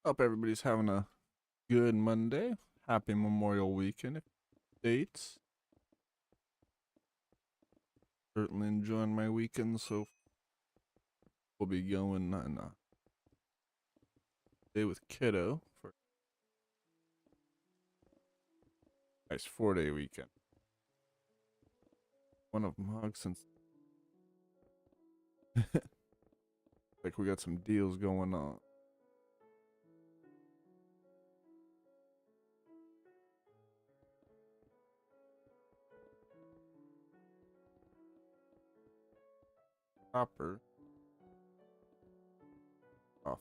Hope everybody's having a good Monday. Happy Memorial Weekend. Dates. Certainly enjoying my weekend, so we'll be going on a day with kiddo for a nice 4-day weekend. One of them hugs since like we got some deals going on. Proper off.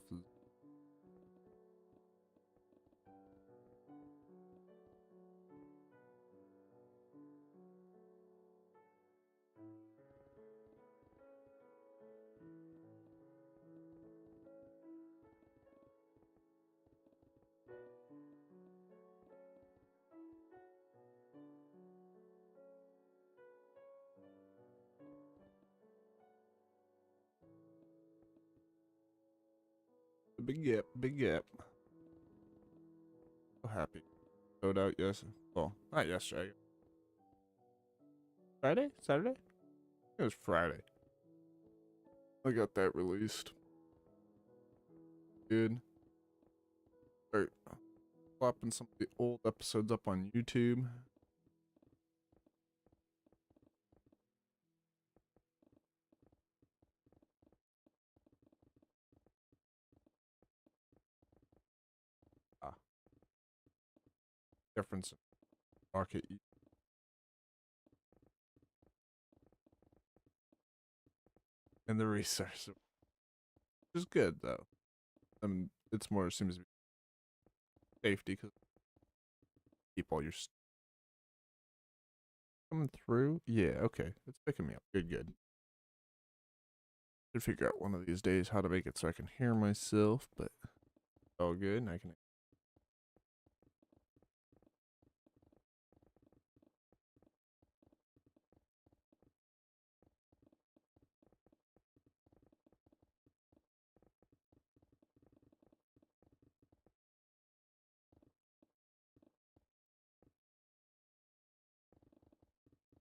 Big gap, big gap. So happy. Sold out yesterday. Well, not yesterday. Friday? Saturday? It was Friday. I got that released. Good. Start flopping some of the old episodes up on YouTube. Ah, difference in market and the resource, which is good though. It's more seems to be safety because keep all your stuff coming through. Yeah, okay, it's picking me up. Good, good. Should figure out one of these days how to make it so I can hear myself, but all good. And I can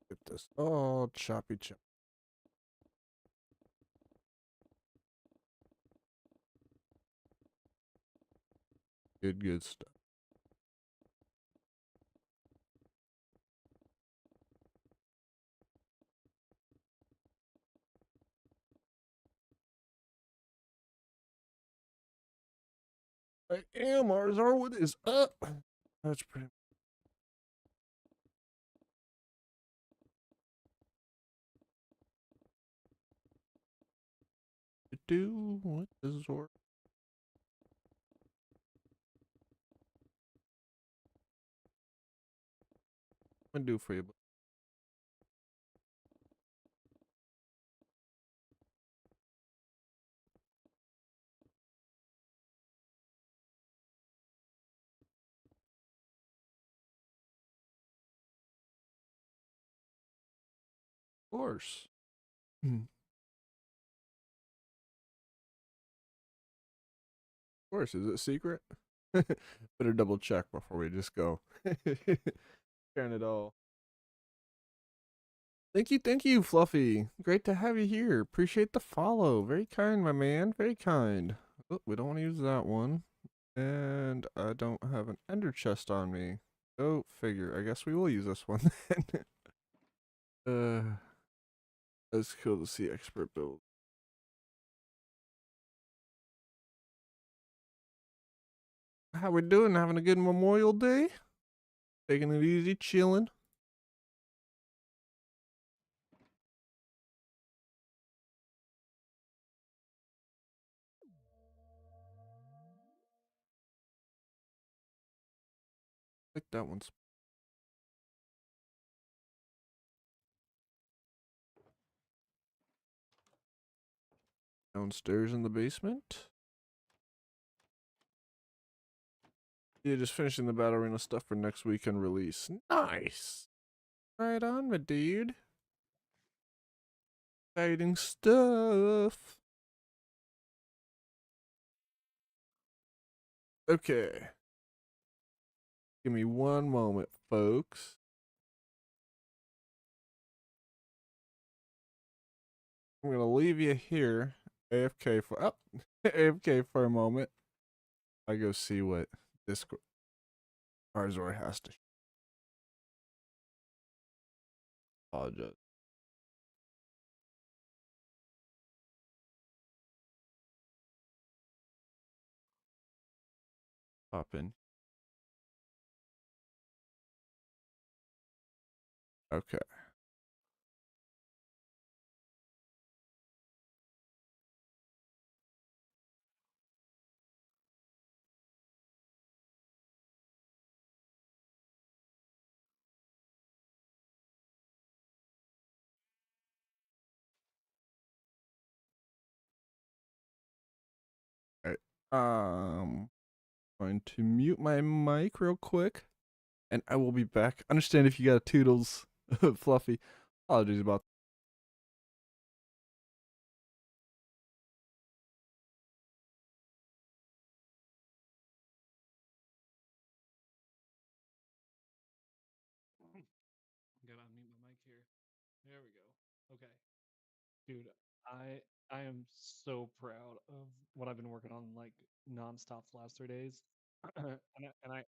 get this all choppy chop. Good, good stuff. I am Arzar. What is up? That's pretty. Do what does work? I'm gonna do for you, of course. Of course, is it secret? Better double check before we just go. Sharing it all. Thank you, Fluffy. Great to have you here. Appreciate the follow. Very kind, my man. Very kind. Oh, we don't want to use that one. And I don't have an ender chest on me. Go figure. I guess we will use this one then. That's cool to see expert build. How we doing? Having a good Memorial Day? Taking it easy, chilling. Like that one's downstairs in the basement. Yeah, just finishing the battle arena stuff for next weekend release. Nice. Right on, my dude. Exciting stuff. Okay. Give me one moment, folks. I'm gonna leave you here, AFK for AFK for a moment. I go see what this Arzor has to apologize. Pop in. Okay. All right. Going to mute my mic real quick, and I will be back. Understand if you got a toodles, Fluffy. Apologies about. Gotta unmute my mic here. There we go. Okay, dude, I am so proud of what I've been working on like nonstop the last 3 days. And I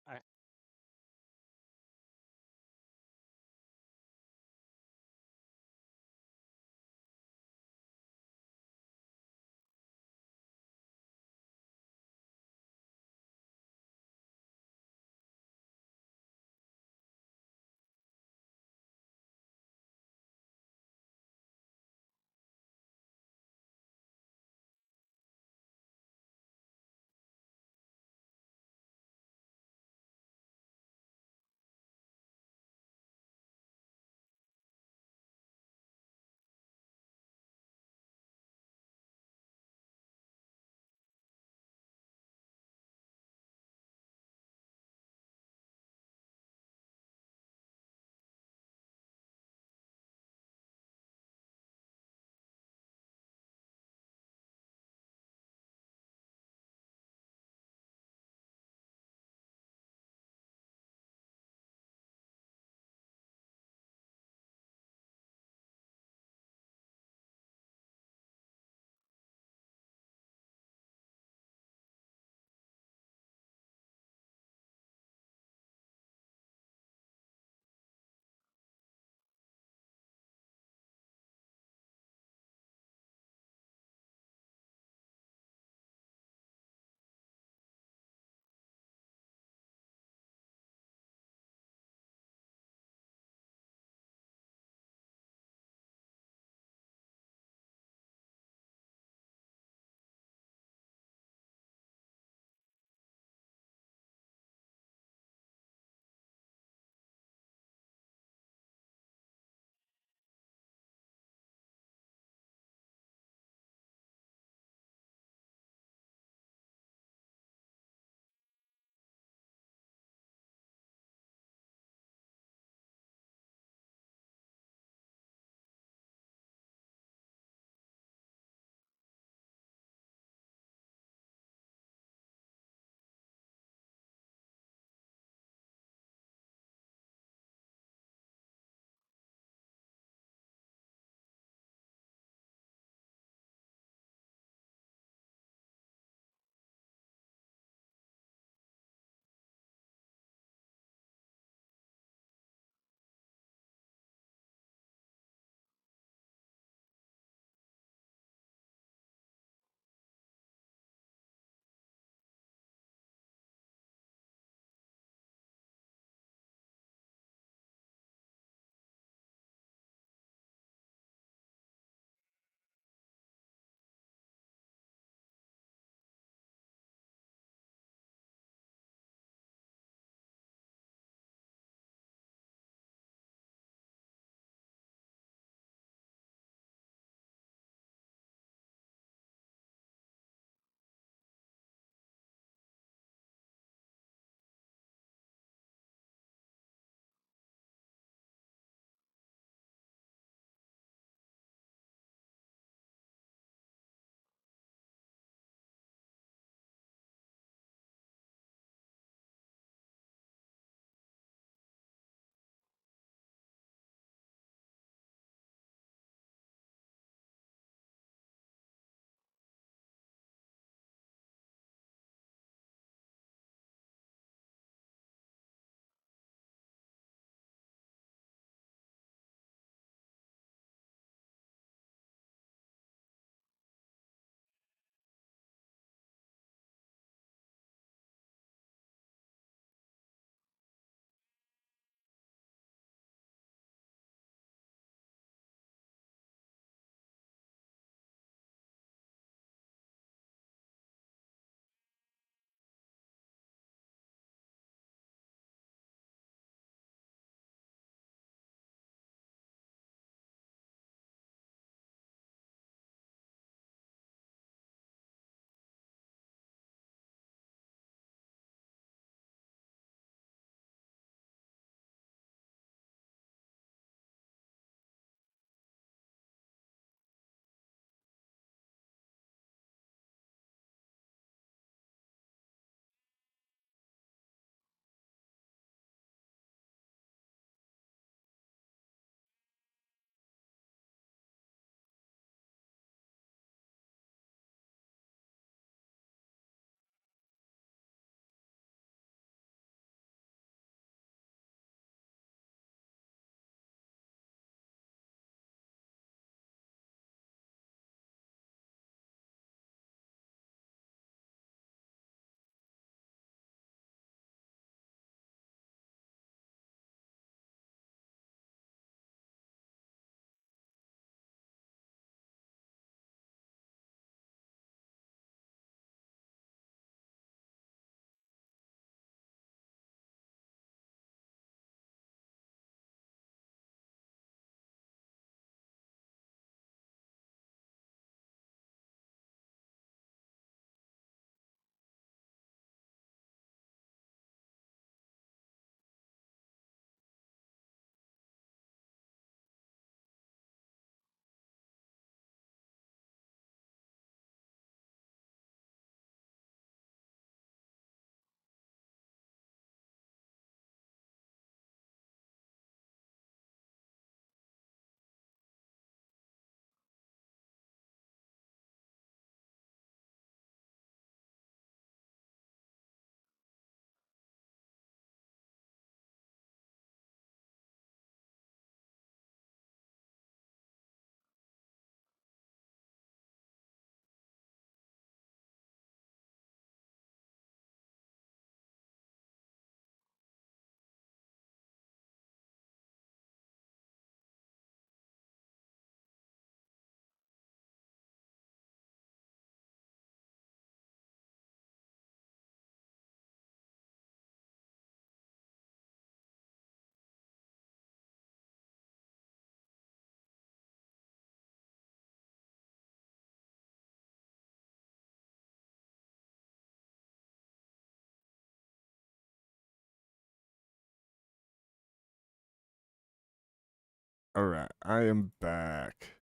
All right, I am back.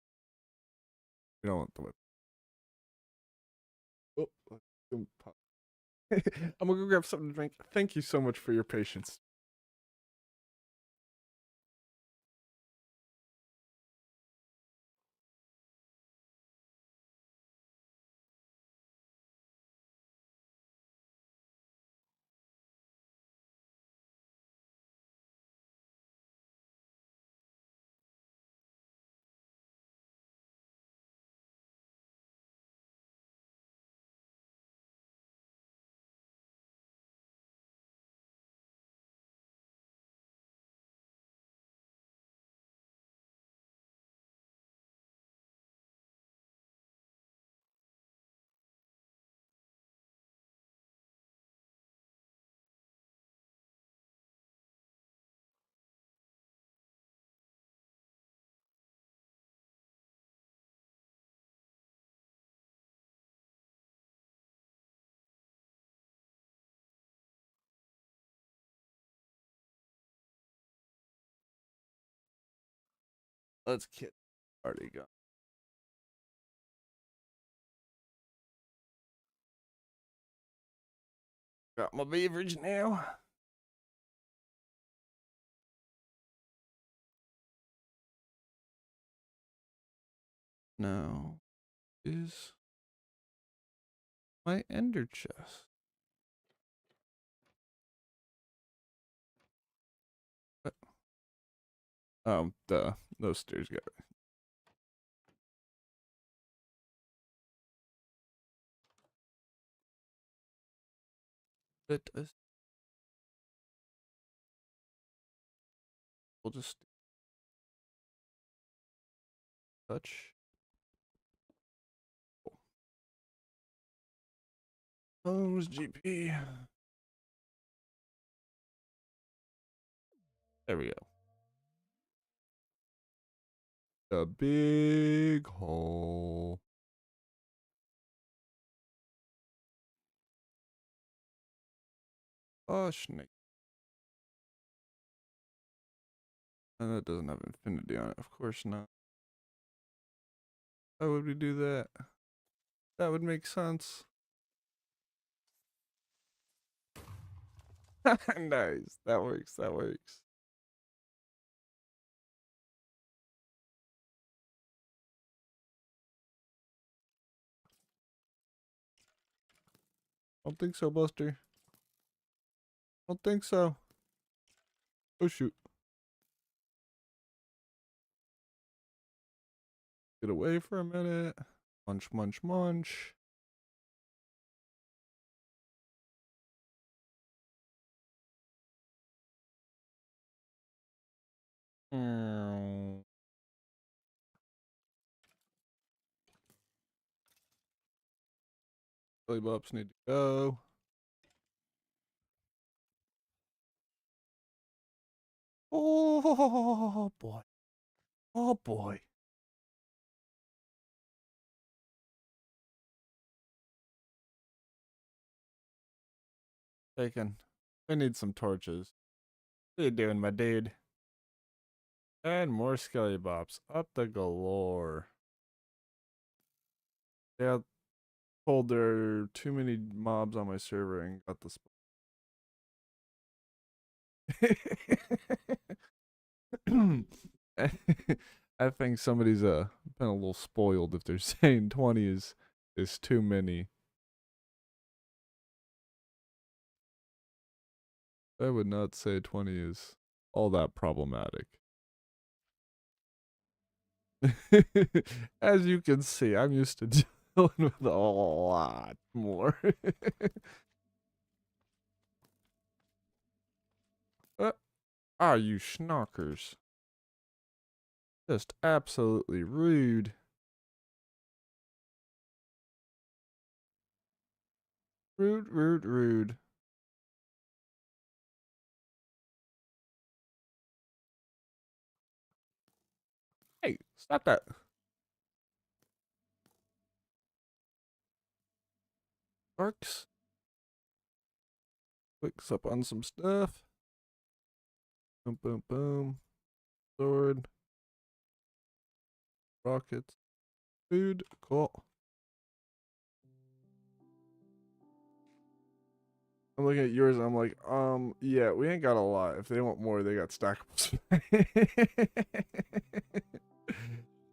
You don't want the whip. Oh, I'm gonna go grab something to drink. Thank you so much for your patience. Let's get party going. Got my beverage now. Now is my ender chest. What? Duh. Those stairs got it. We'll just touch. Homes GP. There we go. A big hole. Oh, snake. And that doesn't have infinity on it. Of course not. Why would we do that? That would make sense. Nice. That works. That works. Don't think so, Buster. Don't think so. Oh, shoot. Get away for a minute. Munch, munch, munch. Belly bops need to go. Oh, boy. Oh, boy. Taken. I need some torches. What are you doing, my dude? And more skelly bops. Up the galore. Yeah, told there are too many mobs on my server and got the I think somebody's been a little spoiled if they're saying 20 is too many. I would not say 20 is all that problematic. As you can see, I'm used to dealing with a lot more. You schnockers. Just absolutely rude. Rude, rude, rude. Hey, stop that. Barks. Clicks up on some stuff. Boom, boom, boom. Sword. rockets, food, cool. I'm looking at yours and I'm like, yeah, we ain't got a lot. If they want more, they got stackables.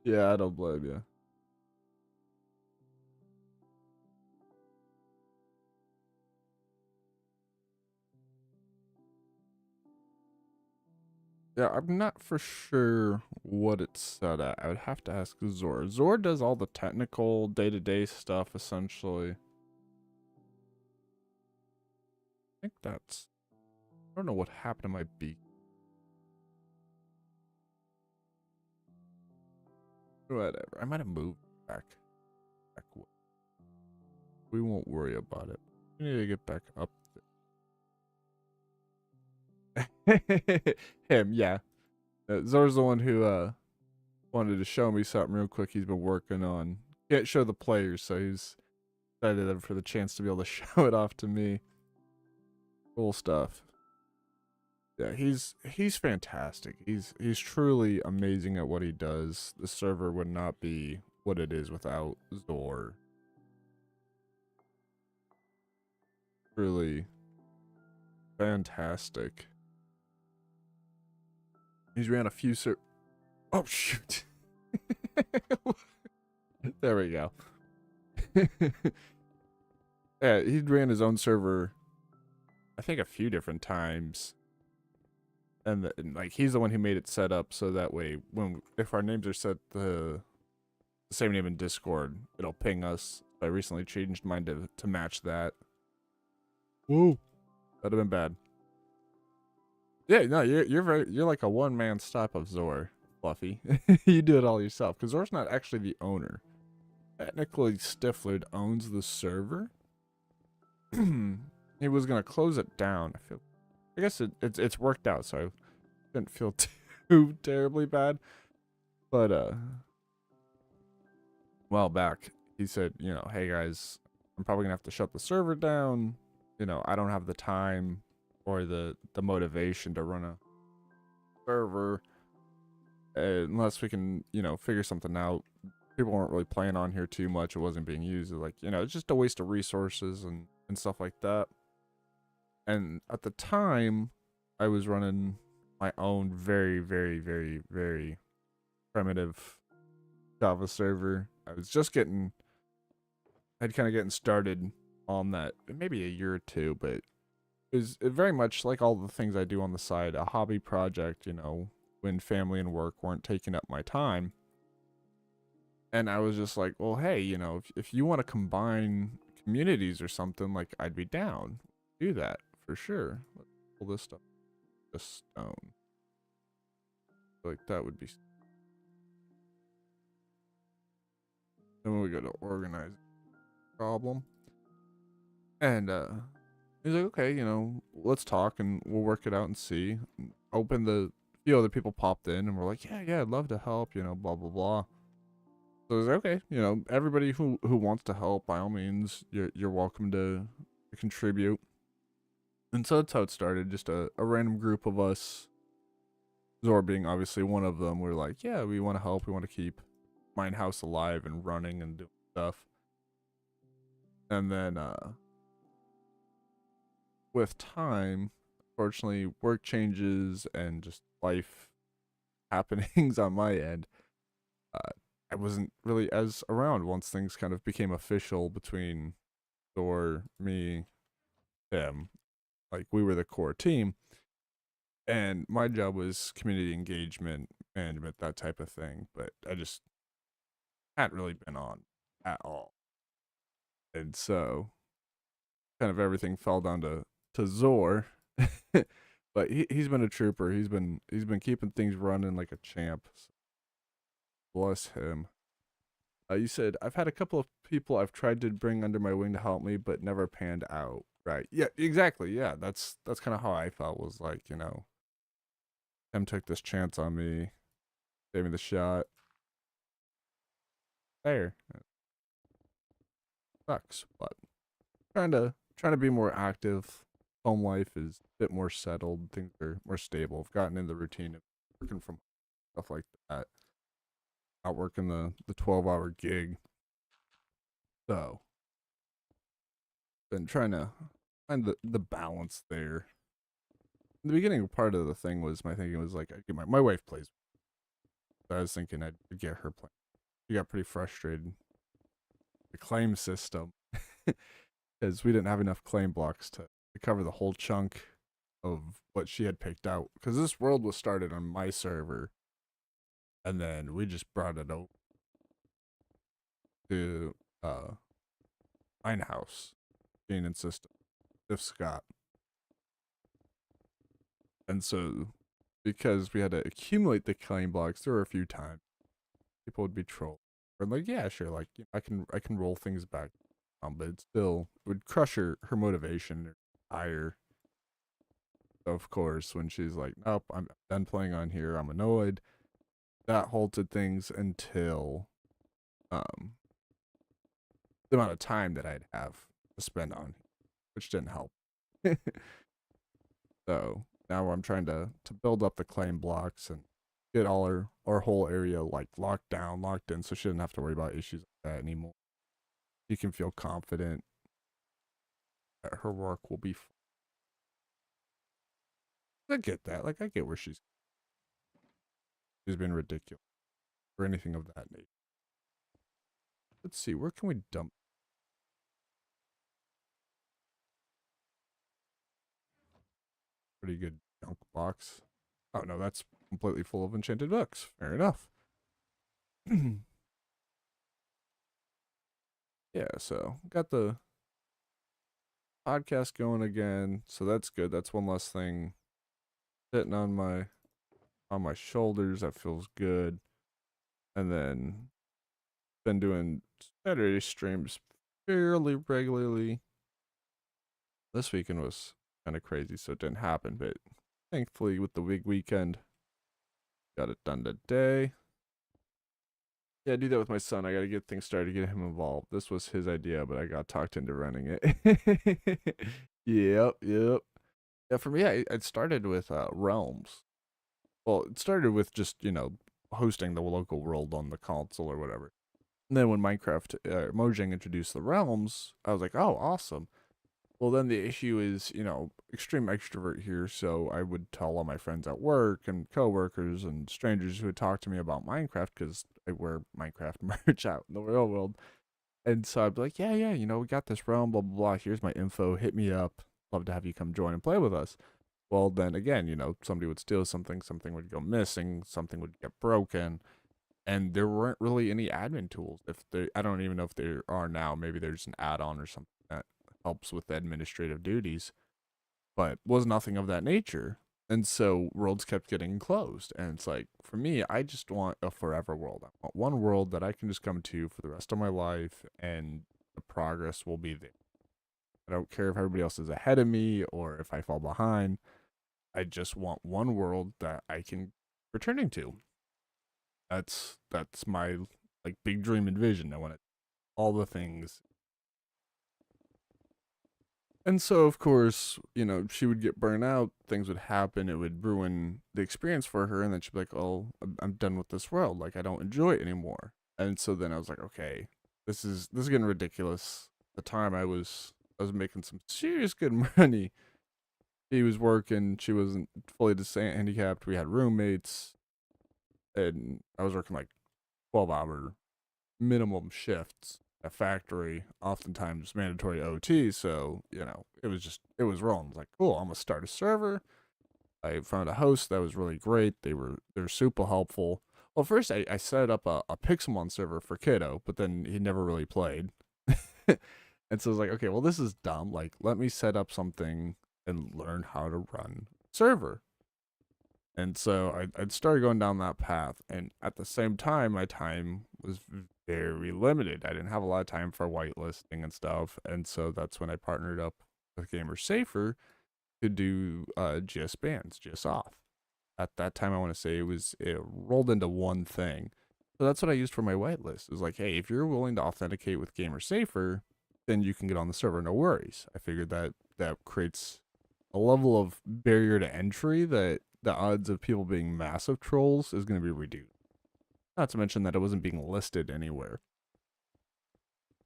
Yeah, I don't blame you. Yeah, I'm not for sure what it's set at. I would have to ask Zor. Zor does all the technical day-to-day stuff, essentially. I think that's... I don't know what happened to my beak. Whatever. I might have moved back. We won't worry about it. We need to get back up there. Him, yeah. Zor's the one who wanted to show me something real quick he's been working on. Can't show the players, so he's excited for the chance to be able to show it off to me. Cool stuff. Yeah, he's fantastic. He's truly amazing at what he does. The server would not be what it is without Zor. Really fantastic. He's ran a few Oh shoot. There we go. Yeah, he ran his own server I think a few different times. And like he's the one who made it set up so that way if our names are set the same name in Discord, it'll ping us. I recently changed mine to match that. Whoa. That'd have been bad. Yeah, no, you're like a one-man stop of Zor, Fluffy. You do it all yourself, because Zor's not actually the owner. Technically, Stiflerd owns the server. He was gonna close it down. I guess it's worked out, so I didn't feel too terribly bad. But a while back, he said, you know, hey guys, I'm probably gonna have to shut the server down. You know, I don't have the time or the motivation to run a server unless we can, you know, figure something out. People weren't really playing on here too much. It wasn't being used. Like, you know, it's just a waste of resources and stuff like that. And at the time, I was running my own very, very, very, very primitive Java server. I was just I'd kind of getting started on that, maybe a year or two, but it was very much like all the things I do on the side, a hobby project, you know, when family and work weren't taking up my time. And I was just like, well, hey, you know, if you want to combine communities or something, like, I'd be down. Do that for sure. Let's pull this stuff. Just stone. Like, that would be. Then when we go to organize problem. And he's like, okay, you know, let's talk and we'll work it out and see. Open the few other people popped in and we're like, yeah, I'd love to help, you know, blah blah blah. So I was like, okay, you know, everybody who wants to help, by all means, you're welcome to contribute. And so that's how it started, just a random group of us, Zor being obviously one of them. We're like, yeah, we want to help, we want to keep MineHaus alive and running and doing stuff. And then with time, unfortunately, work changes and just life happenings on my end, uh, I wasn't really as around once things kind of became official between Thor, me, him. Like, we were the core team. And my job was community engagement, management, that type of thing. But I just hadn't really been on at all. And so kind of everything fell down to Zor. But he's been a trooper. He's been keeping things running like a champ. So bless him. You said I've had a couple of people I've tried to bring under my wing to help me, but never panned out. Right? Yeah, exactly. Yeah, that's kind of how I felt. Was like, you know, him took this chance on me, gave me the shot. There, it sucks, but trying to be more active. Home life is a bit more settled. Things are more stable. I've gotten in the routine of working from stuff like that. out working the 12-hour gig. So been trying to find the balance there. In the beginning, part of the thing was my thinking was like, my wife plays. So I was thinking I'd get her playing. She got pretty frustrated. The claim system, because we didn't have enough claim blocks to cover the whole chunk of what she had picked out. Because this world was started on my server, and then we just brought it over to MineHaus, Gene and System, if Scott. And so, because we had to accumulate the claim blocks, there were a few times people would be trolled. Or like, yeah, sure, like I can roll things back, but it still would crush her motivation higher. So of course, when she's like, nope, I'm done playing on here, I'm annoyed. That halted things until um the amount of time that I'd have to spend on, which didn't help. So now I'm trying to build up the claim blocks and get all our whole area like locked down, locked in, so she doesn't have to worry about issues like that anymore. She can feel confident that her work will be. I get that. Like I get where she's been ridiculous or anything of that nature. Let's see, where can we dump pretty good junk box? Oh no, that's completely full of enchanted books. Fair enough. Yeah, so got the podcast going again, so that's good. That's one less thing sitting on my shoulders. That feels good. And then been doing Saturday streams fairly regularly. This weekend was kind of crazy, so it didn't happen, but thankfully with the big weekend, got it done today. Yeah, I do that with my son. I got to get things started, get him involved. This was his idea, but I got talked into running it. Yep. Yeah, for me, I started with Realms. Well, it started with just, hosting the local world on the console or whatever. And then when Minecraft Mojang introduced the Realms, I was like, oh, awesome. Well, then the issue is, extreme extrovert here, so I would tell all my friends at work and coworkers and strangers who would talk to me about Minecraft because I wear Minecraft merch out in the real world. And so I'd be like, yeah, we got this realm, blah, blah, blah. Here's my info. Hit me up. Love to have you come join and play with us. Well, then again, somebody would steal something, something would go missing, something would get broken, and there weren't really any admin tools. I don't even know if there are now. Maybe there's an add-on or something that helps with the administrative duties, but was nothing of that nature. And so worlds kept getting closed. And it's like, for me, I just want a forever world. I want one world that I can just come to for the rest of my life and the progress will be there. I don't care if everybody else is ahead of me or if I fall behind. I just want one world that I can returning to. That's my like big dream and vision. I want it, all the things. And so, of course, she would get burnt out. Things would happen. It would ruin the experience for her. And then she'd be like, oh, I'm done with this world. Like, I don't enjoy it anymore. And so then I was like, okay, this is getting ridiculous. At the time I was making some serious good money. She was working. She wasn't fully handicapped. We had roommates. And I was working like 12-hour minimum shifts at factory, oftentimes mandatory OT. So, it was wrong. It was like, cool, I'm gonna start a server. I found a host that was really great. They're super helpful. Well, first I set up a Pixelmon server for Kiddo, but then he never really played. And so I was like, okay, well, this is dumb. Like, let me set up something and learn how to run server. And so I'd started going down that path. And at the same time, my time was very limited. I didn't have a lot of time for whitelisting and stuff. And so that's when I partnered up with Gamer Safer to do GS bans, GS off. At that time, I want to say it rolled into one thing. So that's what I used for my whitelist. It was like, hey, if you're willing to authenticate with Gamer Safer, then you can get on the server, no worries. I figured that creates a level of barrier to entry that the odds of people being massive trolls is going to be reduced. Not to mention that it wasn't being listed anywhere.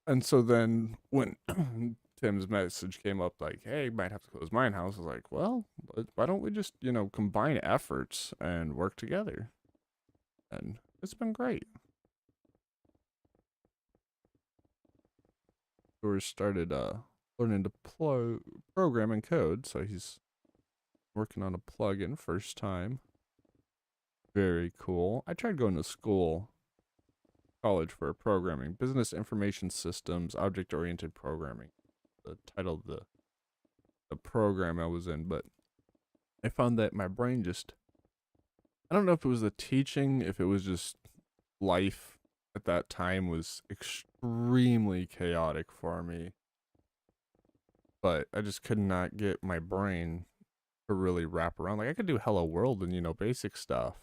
And so then when Tim's message came up like, "Hey, might have to close MineHaus," I was like, "Well, why don't we just combine efforts and work together?" And it's been great. We started learning to program and code, so he's working on a plugin first time. Very cool. I tried going to college for programming, business information systems, object oriented programming. The title of the program I was in, but I found that my brain just, I don't know if it was the teaching, if it was just life at that time was extremely chaotic for me. But I just could not get my brain to really wrap around. Like I could do Hello World and basic stuff,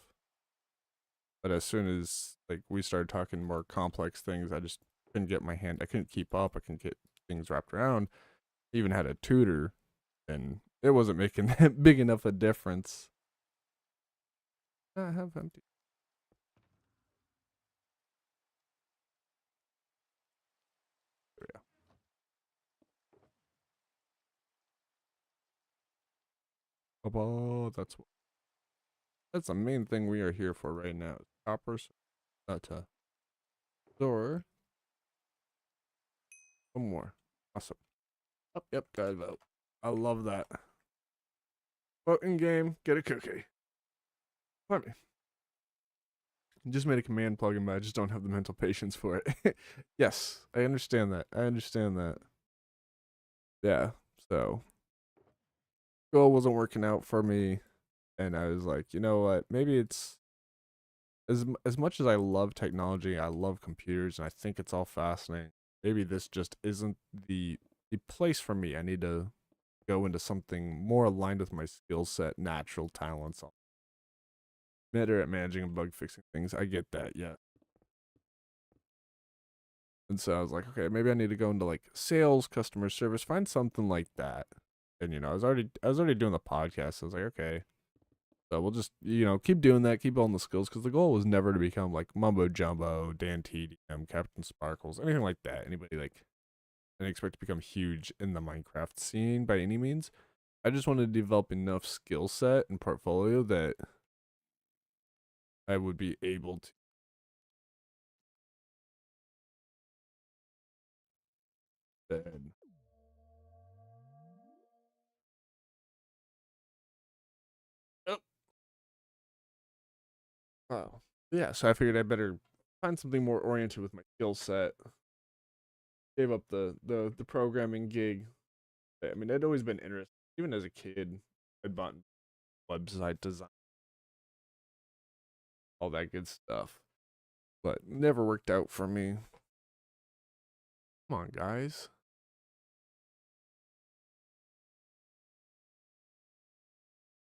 but as soon as like we started talking more complex things, I just couldn't get my hand. I couldn't keep up. I couldn't get things wrapped around. I even had a tutor, and it wasn't making that big enough a difference. I have empty. There we go. Oh, that's the main thing we are here for right now. Choppers, to door. One more. Awesome. Oh, yep, got a vote. I love that. Voting game, get a cookie. Let me. Just made a command plugin, but I just don't have the mental patience for it. Yes, I understand that. I understand that. Yeah, so goal wasn't working out for me, and I was like, you know what? Maybe it's as much as I love technology, I love computers, and I think it's all fascinating. Maybe this just isn't the place for me. I need to go into something more aligned with my skill set, natural talents. I'm better at managing and bug fixing things. I get that, yeah. And so I was like, okay, maybe I need to go into like sales, customer service, find something like that. And I was already doing the podcast. So I was like, okay, so we'll just keep doing that, keep building the skills, because the goal was never to become like Mumbo Jumbo, Dan TDM, Captain Sparkles, anything like that. Anybody like I didn't expect to become huge in the Minecraft scene by any means. I just wanted to develop enough skill set and portfolio that I would be able to. Then, oh, wow. Yeah, so I figured I better find something more oriented with my skill set. Gave up the programming gig. I mean, I'd always been interested. Even as a kid, I'd bought website design, all that good stuff, but never worked out for me. Come on, guys.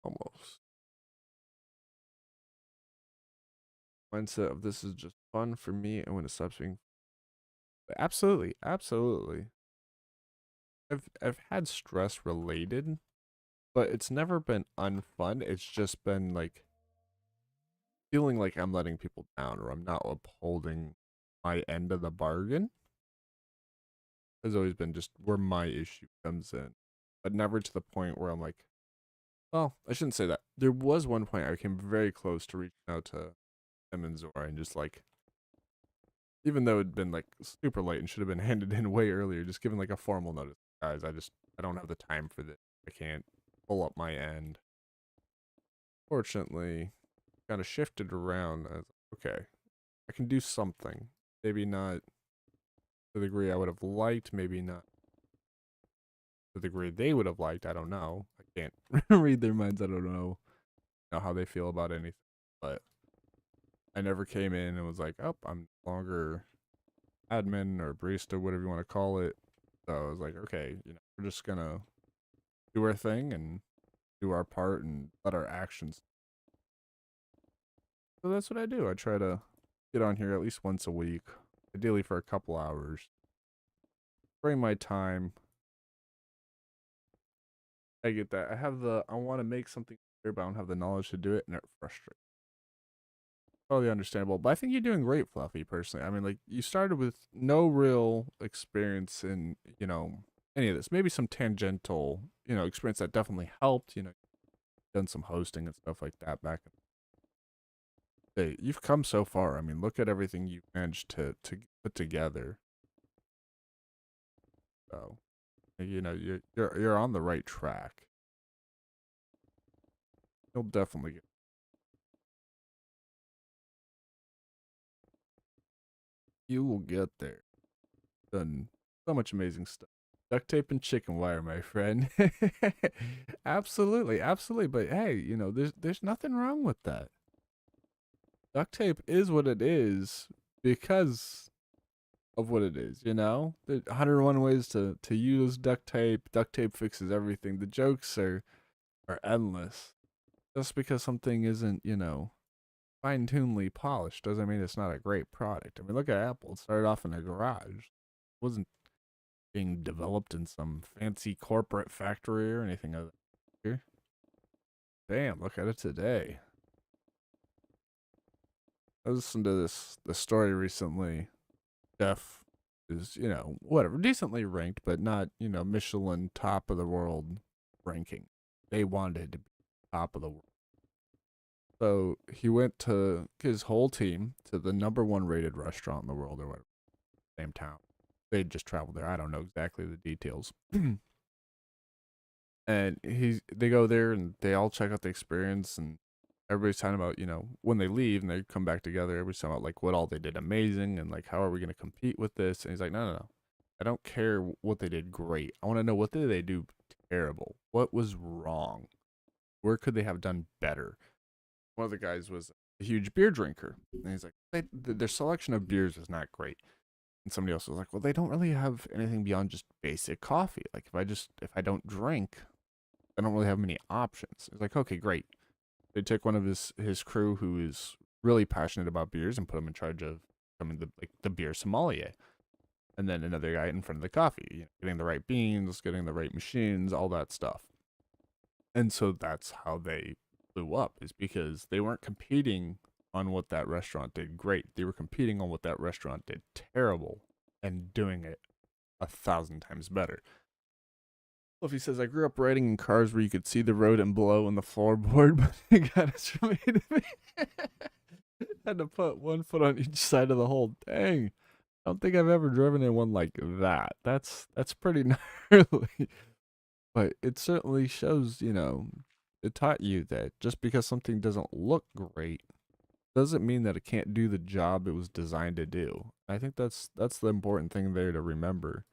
Almost. Mindset of this is just fun for me and when it stops being. Absolutely, absolutely. I've had stress related, but it's never been unfun. It's just been like feeling like I'm letting people down or I'm not upholding my end of the bargain. Has always been just where my issue comes in, but never to the point where I'm like, well, I shouldn't say that. There was one point I came very close to reaching out to him and Zora and just like, even though it'd been like super late and should have been handed in way earlier, just giving like a formal notice, guys. I don't have the time for this. I can't pull up my end. Fortunately, kind of shifted around. I was like, okay, I can do something. Maybe not to the degree I would have liked. Maybe not to the degree they would have liked. I don't know. I can't read their minds. I don't know how they feel about anything. But I never came in and was like, oh, I'm no longer admin or barista, whatever you want to call it. So I was like, okay, we're just gonna do our thing and do our part and let our actions. So that's what I do. I try to get on here at least once a week, ideally for a couple hours. Bring my time. I get that. I want to make something here, but I don't have the knowledge to do it, and it frustrates. totally understandable. But I think you're doing great, Fluffy, personally. I mean, like, you started with no real experience in, any of this. Maybe some tangential, experience that definitely helped, done some hosting and stuff like that back in the day. You've come so far. I mean, look at everything you've managed to put together. So, you're on the right track. You'll definitely get. You will get there. Done so much amazing stuff. Duct tape and chicken wire, my friend. Absolutely, absolutely. But hey, there's nothing wrong with that. Duct tape is what it is because of what it is. There's 101 ways to use duct tape. Duct tape fixes everything. The jokes are endless. Just because something isn't, fine tunedly polished doesn't mean it's not a great product. I mean, look at Apple. It started off in a garage. It wasn't being developed in some fancy corporate factory or anything of that nature. Damn, look at it today. I listened to the story recently. Chef is, whatever, decently ranked, but not, Michelin top of the world ranking. They wanted to be top of the world. So he went to his whole team to the number one rated restaurant in the world or whatever, same town. They just traveled there. I don't know exactly the details. And they go there and they all check out the experience, and everybody's talking about, when they leave and they come back together, everybody's talking about like what all they did amazing and like how are we going to compete with this. And he's like, no, I don't care what they did great. I want to know, what did they do terrible? What was wrong? Where could they have done better? One of the guys was a huge beer drinker, and he's like, their selection of beers is not great. And somebody else was like, well, they don't really have anything beyond just basic coffee. Like if I don't drink, I don't really have many options. It's like, okay, great. They take one of his crew who is really passionate about beers and put him in charge of becoming the beer sommelier, and then another guy in front of the coffee, getting the right beans, getting the right machines, all that stuff. And so that's how they blew up, is because they weren't competing on what that restaurant did great. They were competing on what that restaurant did terrible and doing it 1,000 times better. Fluffy says, I grew up riding in cars where you could see the road and below in the floorboard, but it got us from A to B. Had to put one foot on each side of the hole. Dang. I don't think I've ever driven in one like that. That's pretty gnarly. But it certainly shows, it taught you that just because something doesn't look great doesn't mean that it can't do the job it was designed to do. I think that's the important thing there to remember.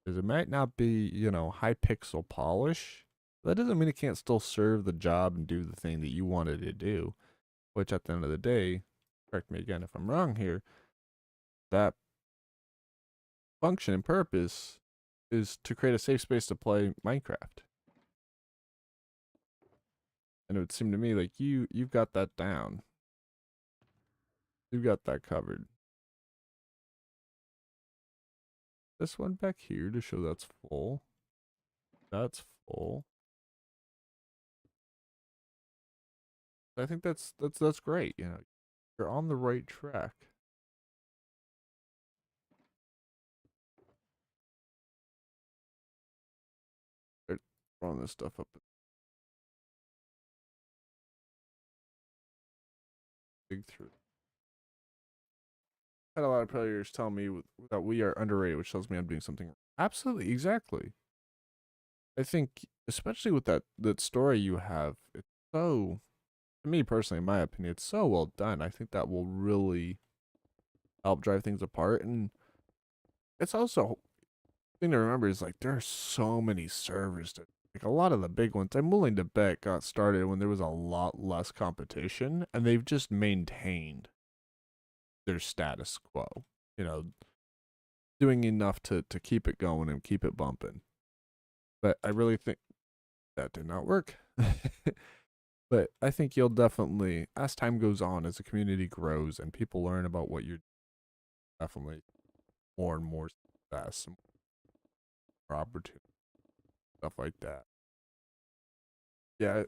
Is it might not be, high pixel polish. That doesn't mean it can't still serve the job and do the thing that you wanted to do. Which at the end of the day, correct me again if I'm wrong here, that function and purpose is to create a safe space to play Minecraft. And it would seem to me like you've got that down. You've got that covered. This one back here to show that's full. That's full. I think that's great. You're on the right track. They're throwing this stuff up. Dig through. Had a lot of players tell me that we are underrated, which tells me I'm doing something. Absolutely, exactly. I think, especially with that story you have, it's so, to me personally, in my opinion, it's so well done. I think that will really help drive things apart. And it's also thing to remember is like there are so many servers that, like, a lot of the big ones, I'm willing to bet, got started when there was a lot less competition, and they've just maintained their status quo. You know, doing enough to keep it going and keep it bumping. But I really think that did not work. But I think you'll definitely, as time goes on, as the community grows and people learn about what you're, definitely more and more success, more opportunity, stuff like that. Yeah,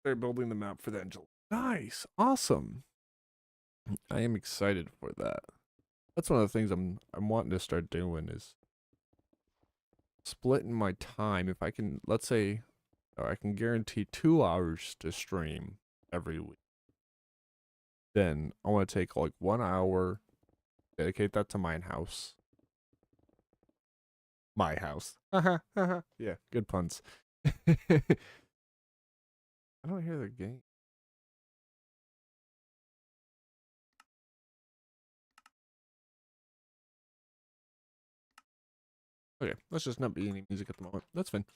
they're building the map for that in July. Nice, awesome. I am excited for that. That's one of the things I'm wanting to start doing is splitting my time. If I can, let's say, I can guarantee 2 hours to stream every week. Then I want to take like 1 hour, dedicate that to MineHaus. My house. Yeah, good puns. I don't hear the game. Okay, let's just not be any music at the moment. That's fine.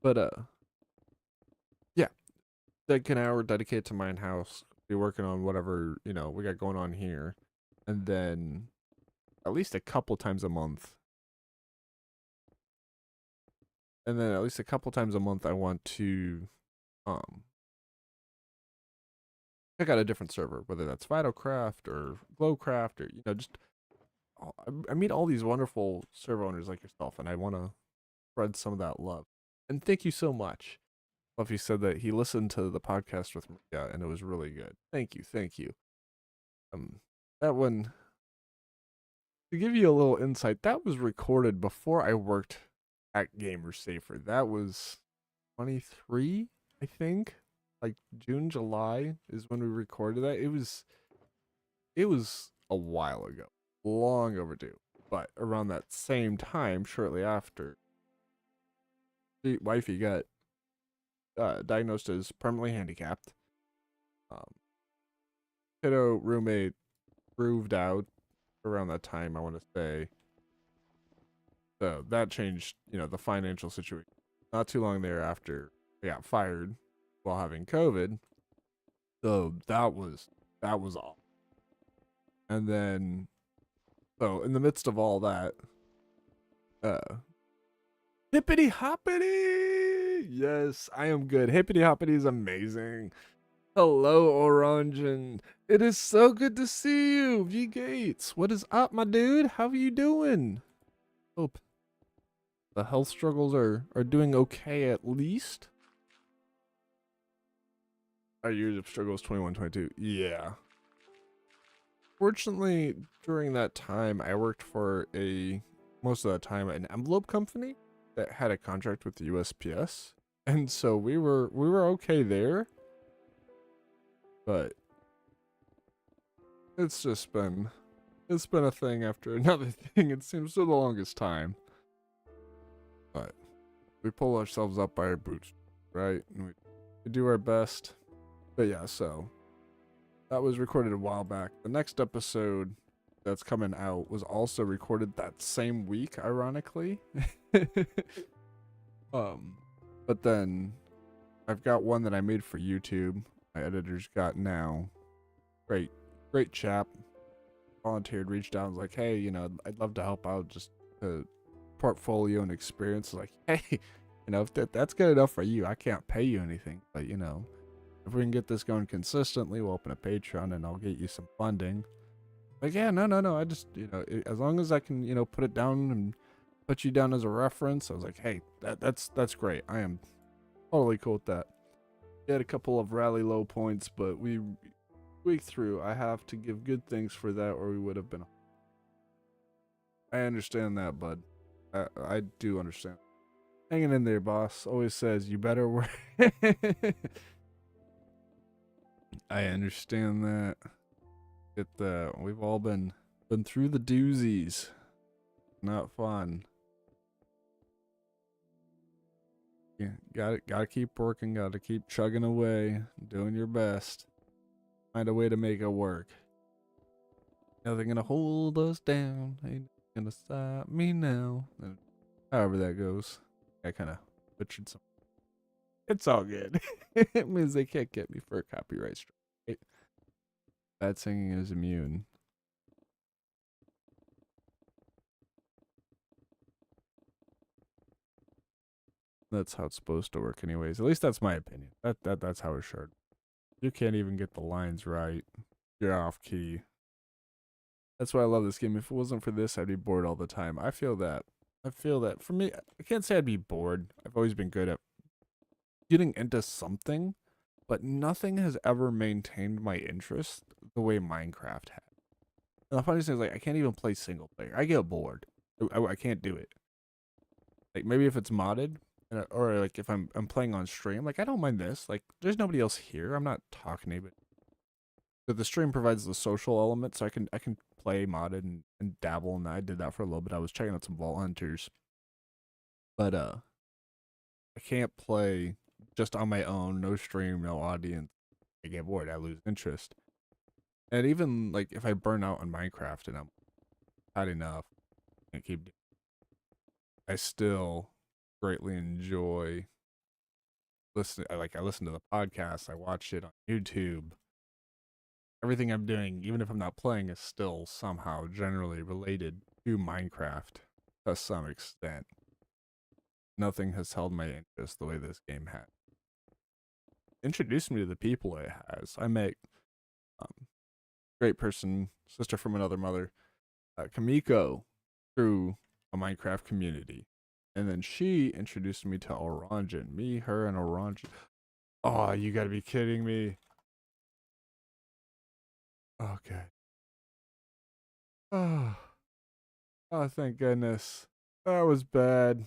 But yeah, like an hour dedicated to MineHaus. Be working on whatever we got going on here, and then at least a couple times a month. And then at least a couple times a month, I want to um check out a different server, whether that's Vitocraft or Glowcraft or just I meet all these wonderful server owners like yourself, and I want to spread some of that love. And thank you so much. Fluffy said that he listened to the podcast with Maria, and it was really good. Thank you, thank you. That one, to give you a little insight, that was recorded before I worked at Gamer Safer. That was 23, I think. Like June, July is when we recorded that. It was a while ago. Long overdue. But around that same time, shortly after, the wifey got diagnosed as permanently handicapped. Um, Kiddo roommate proved out around that time, I want to say. So that changed, the financial situation. Not too long thereafter, I got fired while having COVID. So that was all. And then, so in the midst of all that, uh, hippity hoppity. Yes, I am good. Hippity hoppity is amazing. Hello, Orange, and it is so good to see you, V Gates. What is up, my dude? How are you doing? Hope the health struggles are doing okay at least. Our years of struggles 21, 22. Yeah. Fortunately, during that time, I worked for most of the time an envelope company that had a contract with the USPS, and so we were okay there. But it's been a thing after another thing. It seems for the longest time. But we pull ourselves up by our boots, right? And we do our best. But yeah, so that was recorded a while back. The next episode that's coming out was also recorded that same week, ironically. um, but then I've got one that I made for YouTube. My editor's got now. Great, great chap. Volunteered, reached out, and was like, hey, I'd love to help out, just a portfolio and experience. Like, hey, if that's good enough for you, I can't pay you anything, but if we can get this going consistently, we'll open a Patreon and I'll get you some funding. Like, yeah, no. I just, as long as I can, put it down and put you down as a reference. I was like, hey, that's great. I am totally cool with that. We had a couple of rally low points, but we week through. I have to give good things for that, or we would have been. I understand that, bud. I do understand. Hanging in there, boss. Always says you better work. I understand that. We've all been through the doozies. Not fun. Yeah, gotta keep working, gotta keep chugging away, doing your best. Find a way to make it work. Nothing gonna hold us down. Ain't gonna stop me now. However that goes. I kind of butchered some. It's all good. It means they can't get me for a copyright strike. Right? Bad singing is immune. That's how it's supposed to work, anyways. At least that's my opinion. That's how it should. You can't even get the lines right. You're off key. That's why I love this game. If it wasn't for this, I'd be bored all the time. I feel that. For me, I can't say I'd be bored. I've always been good at getting into something, but nothing has ever maintained my interest the way Minecraft had. And the funniest thing is like I can't even play single player. I get bored. I can't do it. Like maybe if it's modded, or like if I'm playing on stream, like I don't mind this. Like there's nobody else here. I'm not talking to anybody. But the stream provides the social element, so I can play modded and dabble in that. I did that for a little bit. I was checking out some Vault Hunters, but I can't play just on my own, no stream, no audience. I get bored. I lose interest. And even like if I burn out on Minecraft and I'm had enough, and keep, I still greatly enjoy listening. I listen to the podcast. I watch it on YouTube. Everything I'm doing, even if I'm not playing, is still somehow generally related to Minecraft to some extent. Nothing has held my interest the way this game has. Introduced me to the people it has. I met great person, sister from another mother, Kamiko, through a Minecraft community. And then she introduced me to Orangen. Me, her, and Orangen. Oh, you gotta be kidding me. Okay. Oh, oh, thank goodness. That was bad.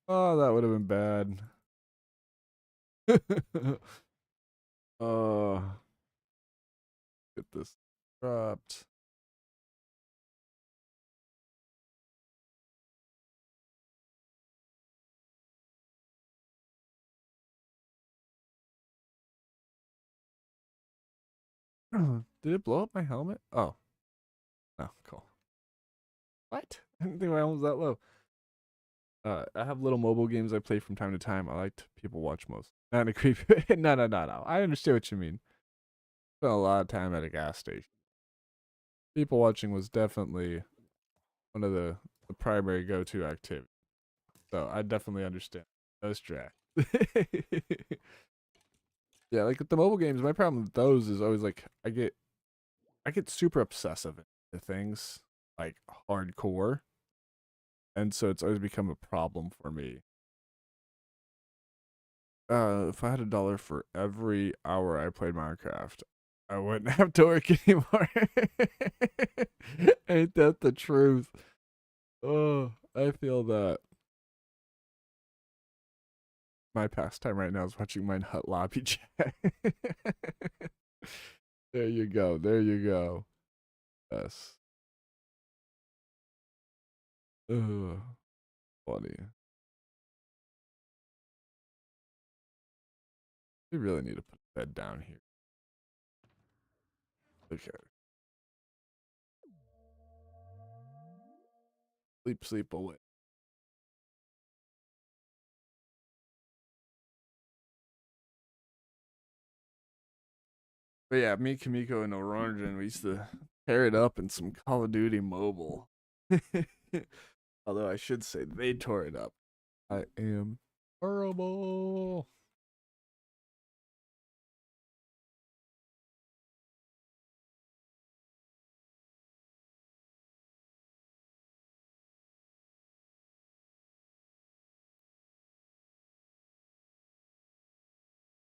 Oh, that would have been bad. Oh, get this dropped. Did it blow up my helmet? Oh, no, cool. What? I didn't think my helmet was that low. I have little mobile games I play from time to time. I like to people watch most. Not in a creepy. No, no, no, no. I understand what you mean. Spent a lot of time at a gas station. People watching was definitely one of the primary go-to activities. So I definitely understand. No stress. Yeah, like with the mobile games, my problem with those is always like I get super obsessive into things like hardcore, and so it's always become a problem for me. If I had $1 for every hour I played Minecraft, I wouldn't have to work anymore. Ain't that the truth? Oh, I feel that. My pastime right now is watching mine hut lobby chat. There you go. There you go. Yes. Ugh, funny. We really need to put a bed down here. Okay. Sleep, sleep away. But yeah, me, Kamiko, and Orange, we used to pair it up in some Call of Duty Mobile. Although I should say they tore it up. I am horrible.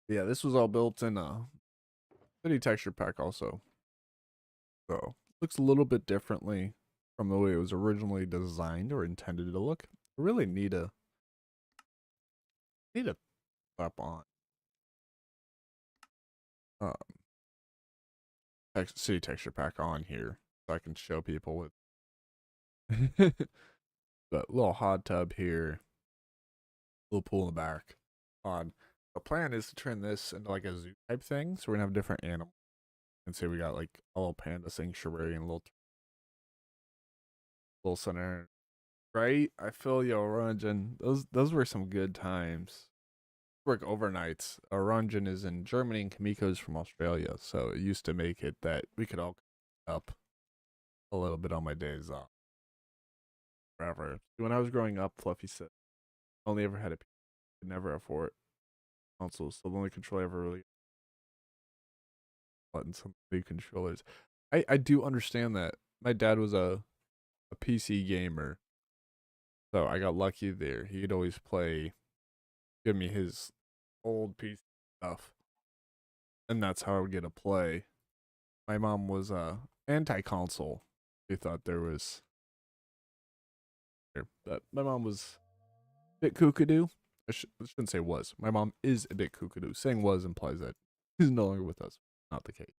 Yeah, this was all built in a city texture pack also. So looks a little bit differently from the way it was originally designed or intended to look. I really need a up on um city texture pack on here so I can show people what. But little hot tub here, little pool in the back. On the plan is to turn this into like a zoo type thing, so we're gonna have different animals. And say we got like a little panda sanctuary and a little center. Right? I feel you, Orangen. Those were some good times. Work overnights. Orangen is in Germany and Kamiko's from Australia, so it used to make it that we could all up a little bit on my days off. Forever. When I was growing up, Fluffy said only ever had a P C, could never afford consoles, so the only controller I ever really button some big controllers. I do understand that. My dad was a PC gamer, so I got lucky there. He'd always give me his old PC stuff, and that's how I would get to play. my mom was anti-console. She thought there was that my mom was a bit kookadoo. I shouldn't say was. My mom is a bit kookadoo. Saying was implies that she's no longer with us. Not the case.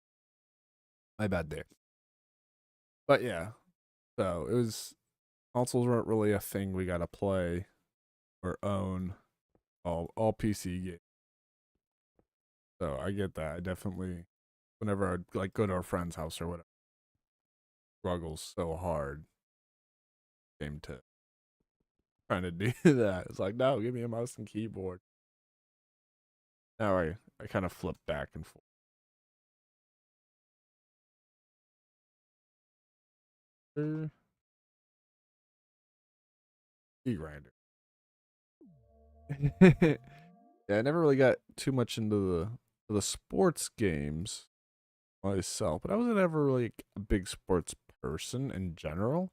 My bad there. But yeah, so it was consoles weren't really a thing we got to play or own. All PC games. So I get that. I definitely whenever I'd like go to a friend's house or whatever, struggles so hard. Came to trying to do that. It's like, no, give me a mouse and keyboard. Now I kind of flip back and forth. Key grinder. Yeah, I never really got too much into the sports games myself, but I wasn't ever like a big sports person in general.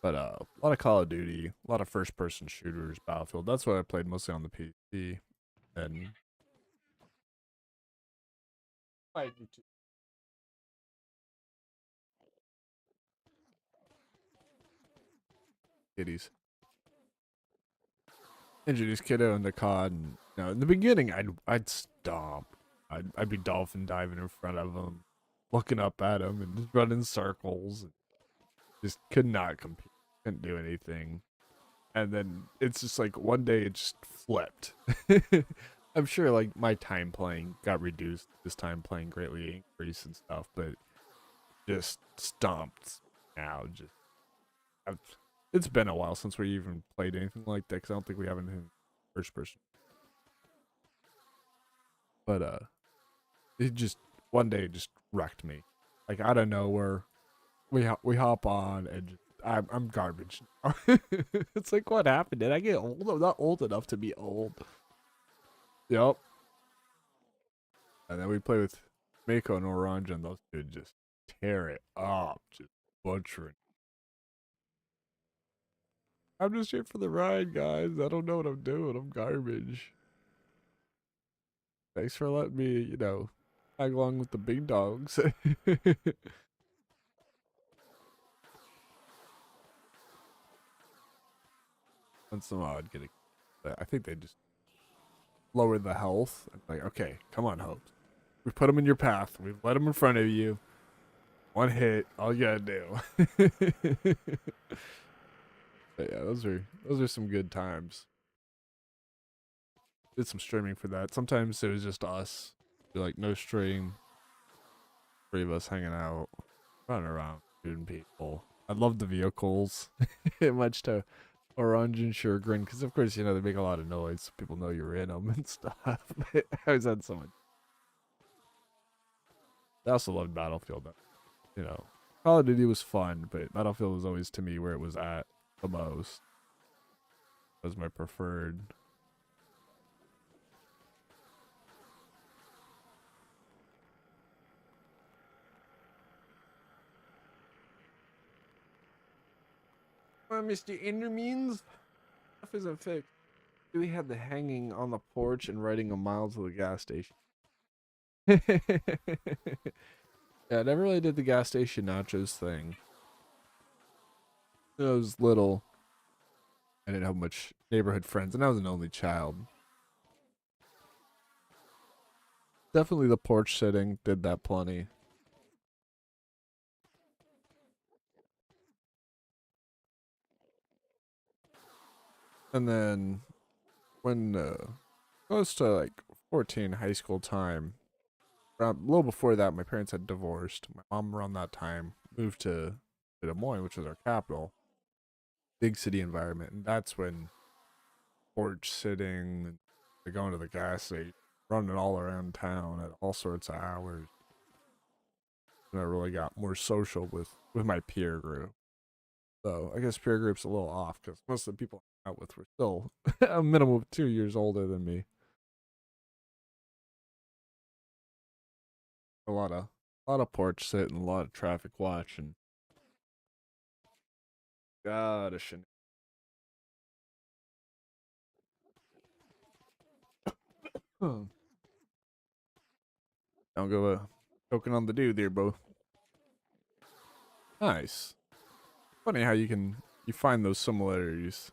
But a lot of Call of Duty, a lot of first person shooters, Battlefield. That's what I played mostly on the PC. And I do too. Kitties. Introduce kiddo into COD, and in the beginning, I'd stomp. I'd be dolphin diving in front of him, looking up at him, and just running circles. And just could not compete. Couldn't do anything. And then it's just like one day it just flipped. I'm sure like my time playing got reduced. This time playing greatly increased and stuff, but just stomped. Now just I've, it's been a while since we even played anything like that because I don't think we have anything first person. But it just one day just wrecked me. Like out of nowhere, we hop on and just, I'm garbage. It's like what happened? Did I get old? I'm not old enough to be old. Yep. And then we play with Mako and Orange, and those two just tear it up, just butchering. I'm just here for the ride, guys. I don't know what I'm doing. I'm garbage. Thanks for letting me, tag along with the big dogs. Once in a while, I'd get I think they just lower the health. Like, okay, come on, Hope. We put them in your path. We've let them in front of you. One hit, all you gotta do. But yeah, those are some good times. Did some streaming for that. Sometimes it was just us. Be like no stream, three of us hanging out, running around, shooting people. I love the vehicles, much to Orange and Sugargrin, because of course they make a lot of noise. So people know you're in them and stuff. I always had so much. I also loved Battlefield. You know, Call of Duty was fun, but Battlefield was always to me where it was at the most. Was my preferred. Mr. Endermeans? Stuff isn't fixed. We had the hanging on the porch and riding a mile to the gas station. Yeah, I never really did the gas station nachos thing. I was little. I didn't have much neighborhood friends, and I was an only child. Definitely the porch sitting did that plenty. And then when close to like 14 high school time, around, a little before that, my parents had divorced. My mom around that time moved to Des Moines, which was our capital, big city environment, and that's when porch sitting, going to the gas station, running all around town at all sorts of hours. And I really got more social with my peer group. So I guess peer group's a little off because most of the people I hung out with were still a minimum of 2 years older than me. A lot of porch sitting, a lot of traffic watching. God, a shen- Don't go choking on the dude there, bro. Nice. Funny how you find those similarities.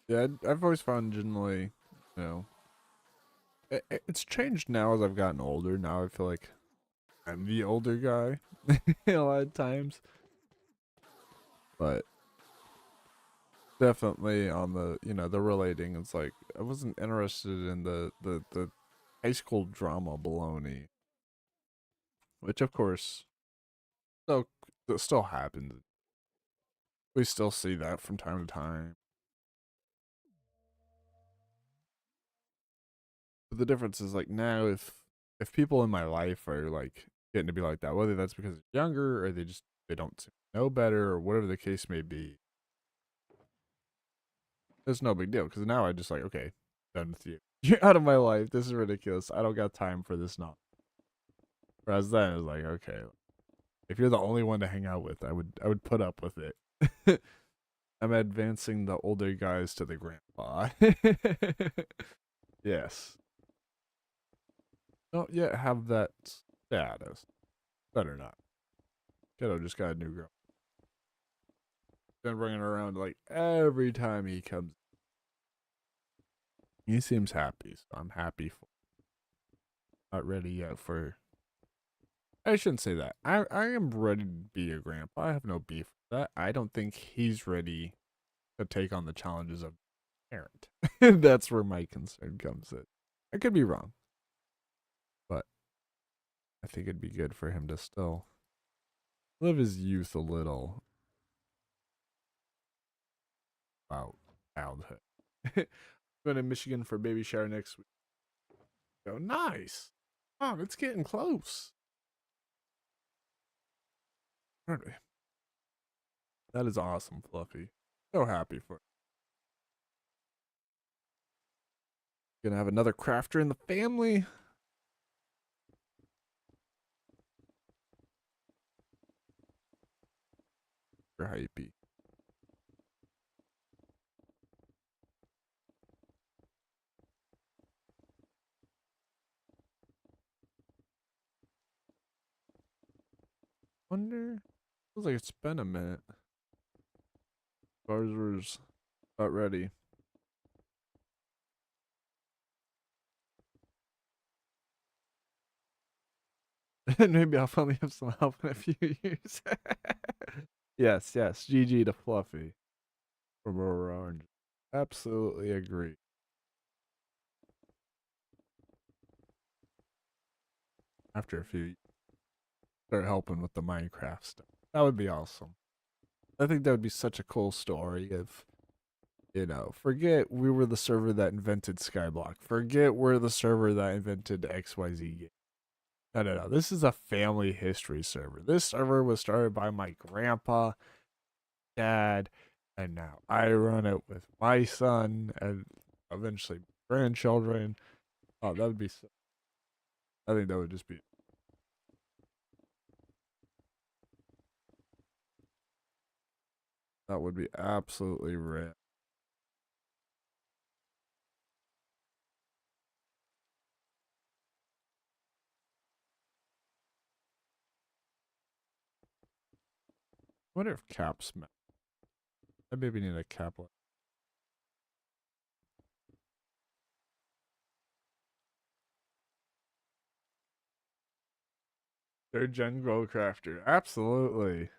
Yeah, I've always found generally, you know, it's changed now as I've gotten older. Now I feel like I'm the older guy a lot of times, but definitely on the the relating. It's like I wasn't interested in the high school drama baloney, which of course still that still happens. We still see that from time to time. But the difference is like now if people in my life are like getting to be like that, whether that's because they're younger or they don't know better or whatever the case may be, it's no big deal because now I just like okay, done with you. You're out of my life. This is ridiculous. I don't got time for this now. Whereas then it was like okay, if you're the only one to hang out with, I would put up with it. I'm advancing the older guys to the grandpa. Yes. Don't yet have that status. Better not. Kiddo just got a new girl. Been bringing her around like every time he comes. He seems happy, so I'm happy for. Not ready yet for. I shouldn't say that. I am ready to be a grandpa. I have no beef with that. I don't think he's ready to take on the challenges of parent. That's where my concern comes in. I could be wrong, but I think it'd be good for him to still live his youth a little about childhood. Going to Michigan for baby shower next week. Go nice. Mom, it's getting close. Aren't we? That is awesome, Fluffy. So happy for you. Gonna have another crafter in the family. You're hypey. Wonder. Feels like it's been a minute. Bars was about ready. And maybe I'll finally have some help in a few years. Yes, yes. GG to Fluffy from Orange. Absolutely agree. After a few, start helping with the Minecraft stuff. That would be awesome. I think that would be such a cool story if, forget we were the server that invented Skyblock. Forget we're the server that invented XYZ game. No, no, no. This is a family history server. This server was started by my grandpa, dad, and now I run it with my son and eventually grandchildren. Oh, that would be so. I think that would just be. That would be absolutely rad. I wonder if caps. I maybe need a cap. Third gen Growcrafter. Absolutely.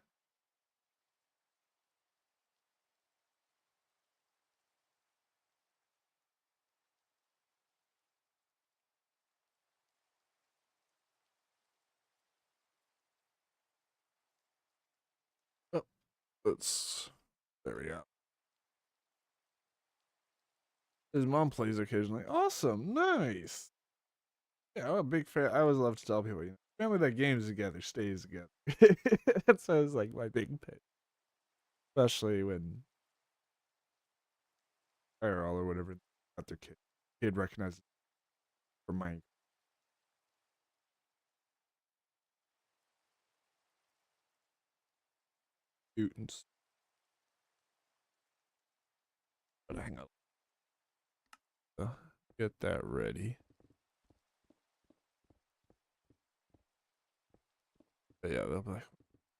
Oh, let's. There we go. His mom plays occasionally. Awesome. Nice. Yeah, I'm a big fan. I always love to tell people, family that games together stays together. That's always like my big pick. Especially when IRL or whatever got their kid. Kid recognizes for my mutants. But hang on. Get that ready. But yeah, they'll be like,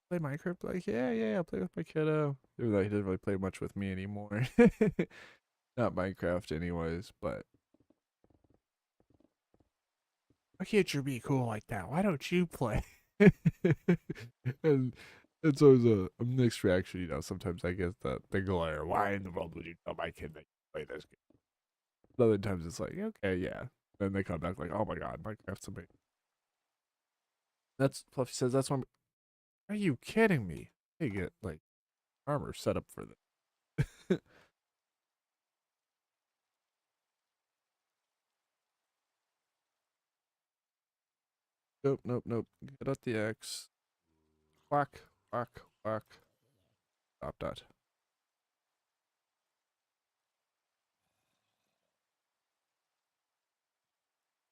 play Minecraft? Like, yeah, I'll play with my kiddo. Even though he doesn't really play much with me anymore. Not Minecraft anyways, but why can't you be cool like that? Why don't you play? And it's always a mixed reaction, you know. Sometimes I get the glare. Why in the world would you tell my kid that you play this game? Other times it's like, okay, yeah. Then they come back like, oh my god, Minecraft's amazing. That's Fluffy says that's one. Are you kidding me? They get like armor set up for this. Nope. Get out the X. Whack, whack. Stop that.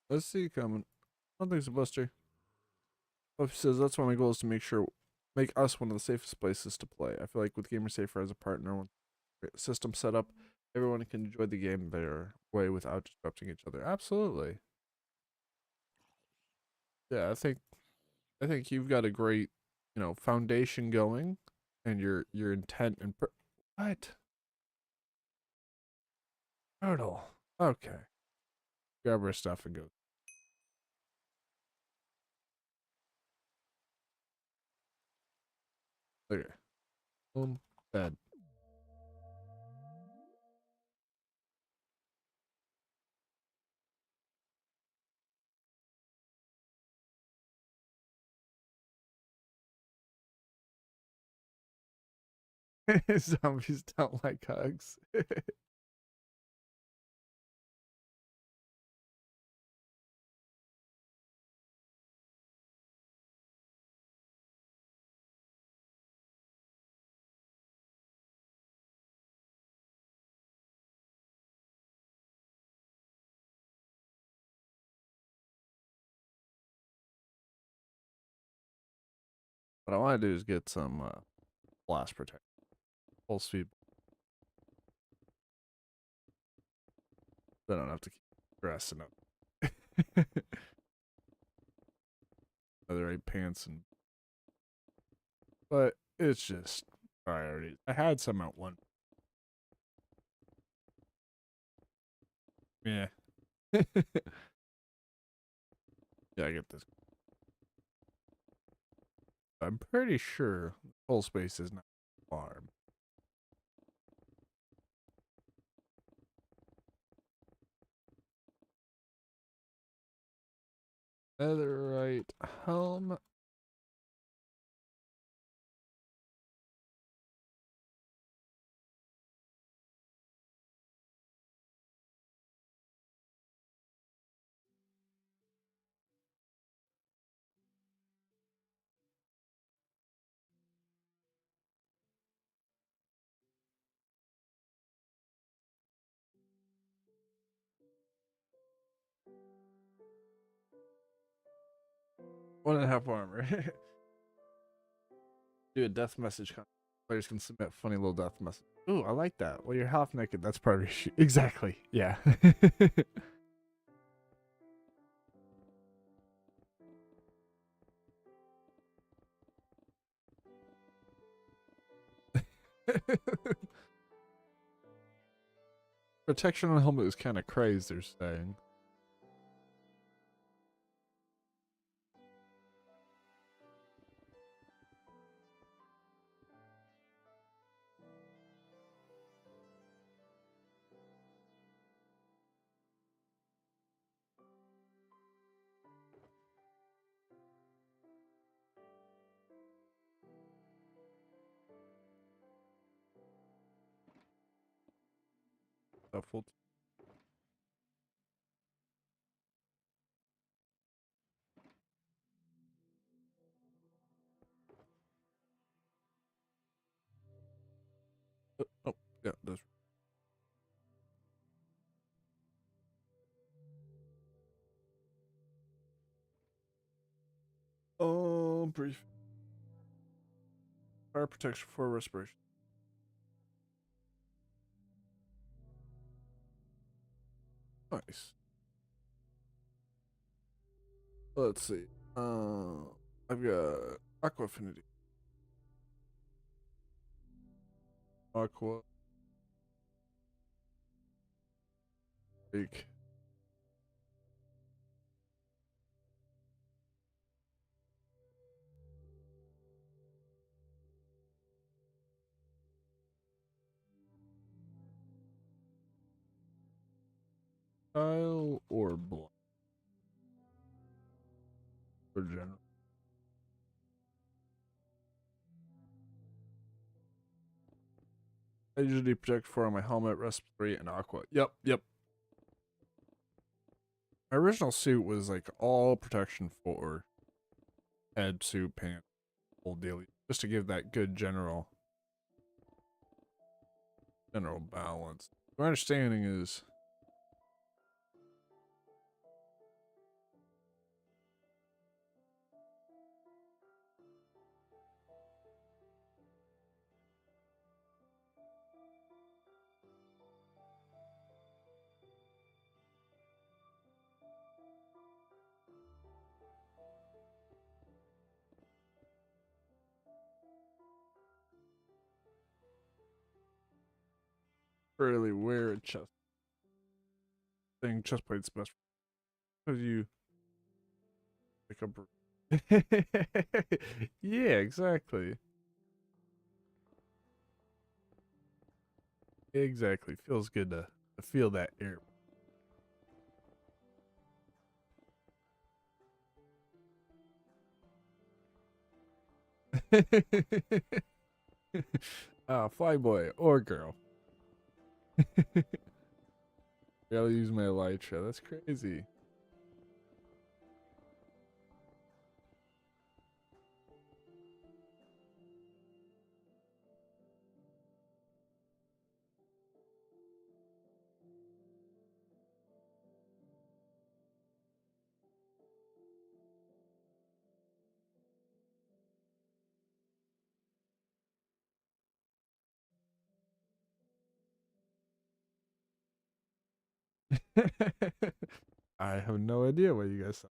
Let's see you coming. I don't think it's a buster. Fluffy says that's one of my goals to make us one of the safest places to play. I feel like with Gamer Safer as a partner, with the system set up, everyone can enjoy the game their way without disrupting each other. Absolutely. Yeah, I think you've got a great, foundation going, and your intent and what turtle? Okay, grab her stuff and go. Okay, boom, bed. Zombies don't like hugs. What I want to do is get some blast protect, full speed. Then I don't have to keep dressing up. Other eight pants and, but it's just priorities. I had some at one. Yeah. Yeah, I get this. I'm pretty sure full space is not a farm. Netherite helm. One and a half armor. Do a death message. Players can submit funny little death message. Ooh, I like that. Well, you're half naked. That's part of your exactly. Yeah. Protection on helmet is kind of crazy, they're saying. Full. Oh, yeah, that's. Oh, brief. Fire protection for respiration. Nice. Let's see. I've got Aqua Affinity. Aqua. Like, style or block for general. I usually project 4 on my helmet, respiratory, and aqua. Yep. My original suit was like all protection for head, suit, pants, whole deal, just to give that good general balance. My understanding is really wear a chest thing. Chest plate's best because you pick up. Yeah, exactly. Exactly. Feels good to feel that air. Fly boy or girl. Gotta use my elytra. That's crazy. I have no idea what you guys saw.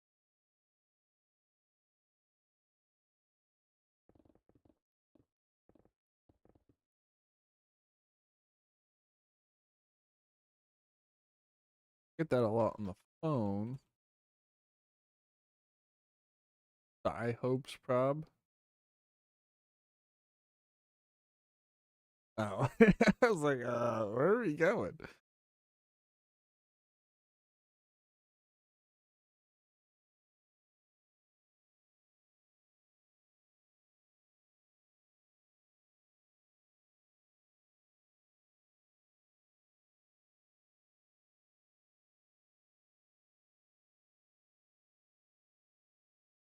Get that a lot on the phone. The I hopes prob. Oh, I was like, where are we going?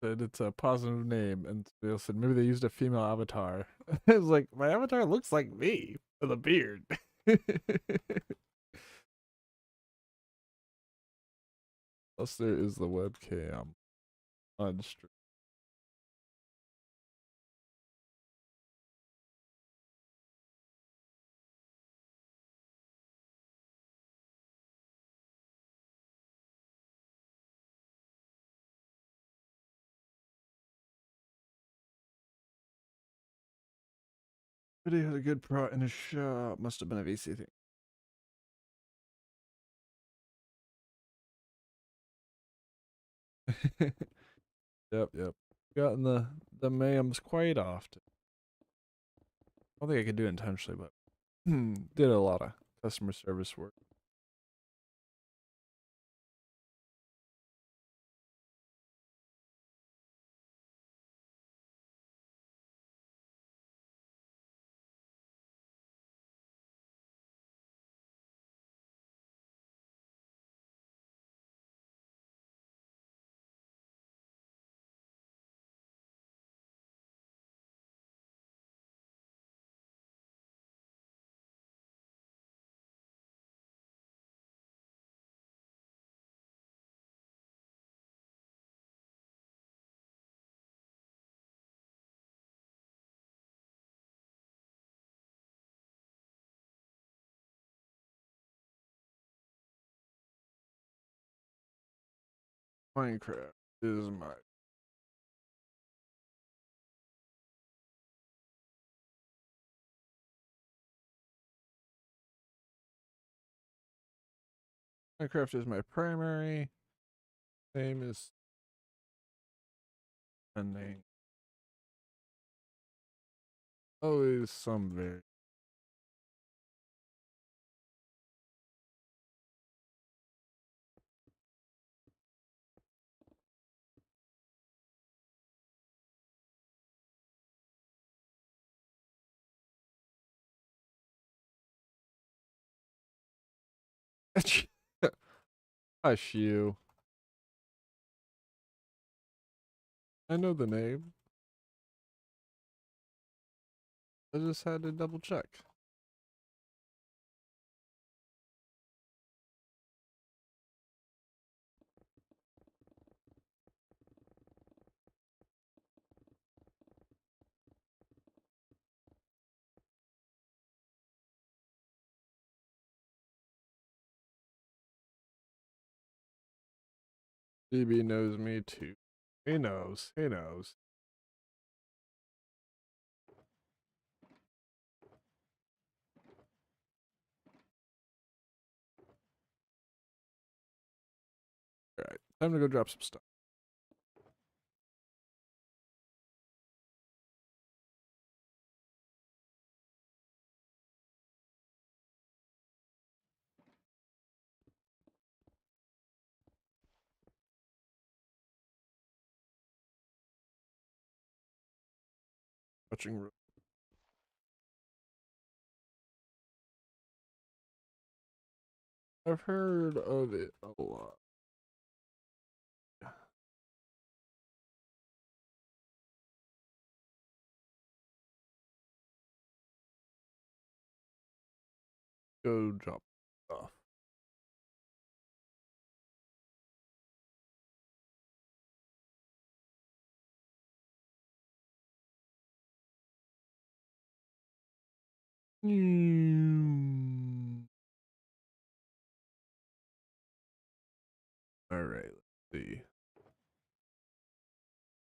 Said it's a positive name, and they said maybe they used a female avatar. I was like, my avatar looks like me with a beard. Plus, there is the webcam on stream. But he had a good pro in his shop. Must have been a VC thing. Yep. Gotten the mayhems quite often. I don't think I could do it intentionally, but did a lot of customer service work. Minecraft is my Minecraft is my primary. Name is a name. Always some very. Hush you. I know the name. I just had to double check. DB knows me too. He knows. He knows. All right, time to go drop some stuff. Watching. I've heard of it a lot. Go drop stuff. All right, let's see.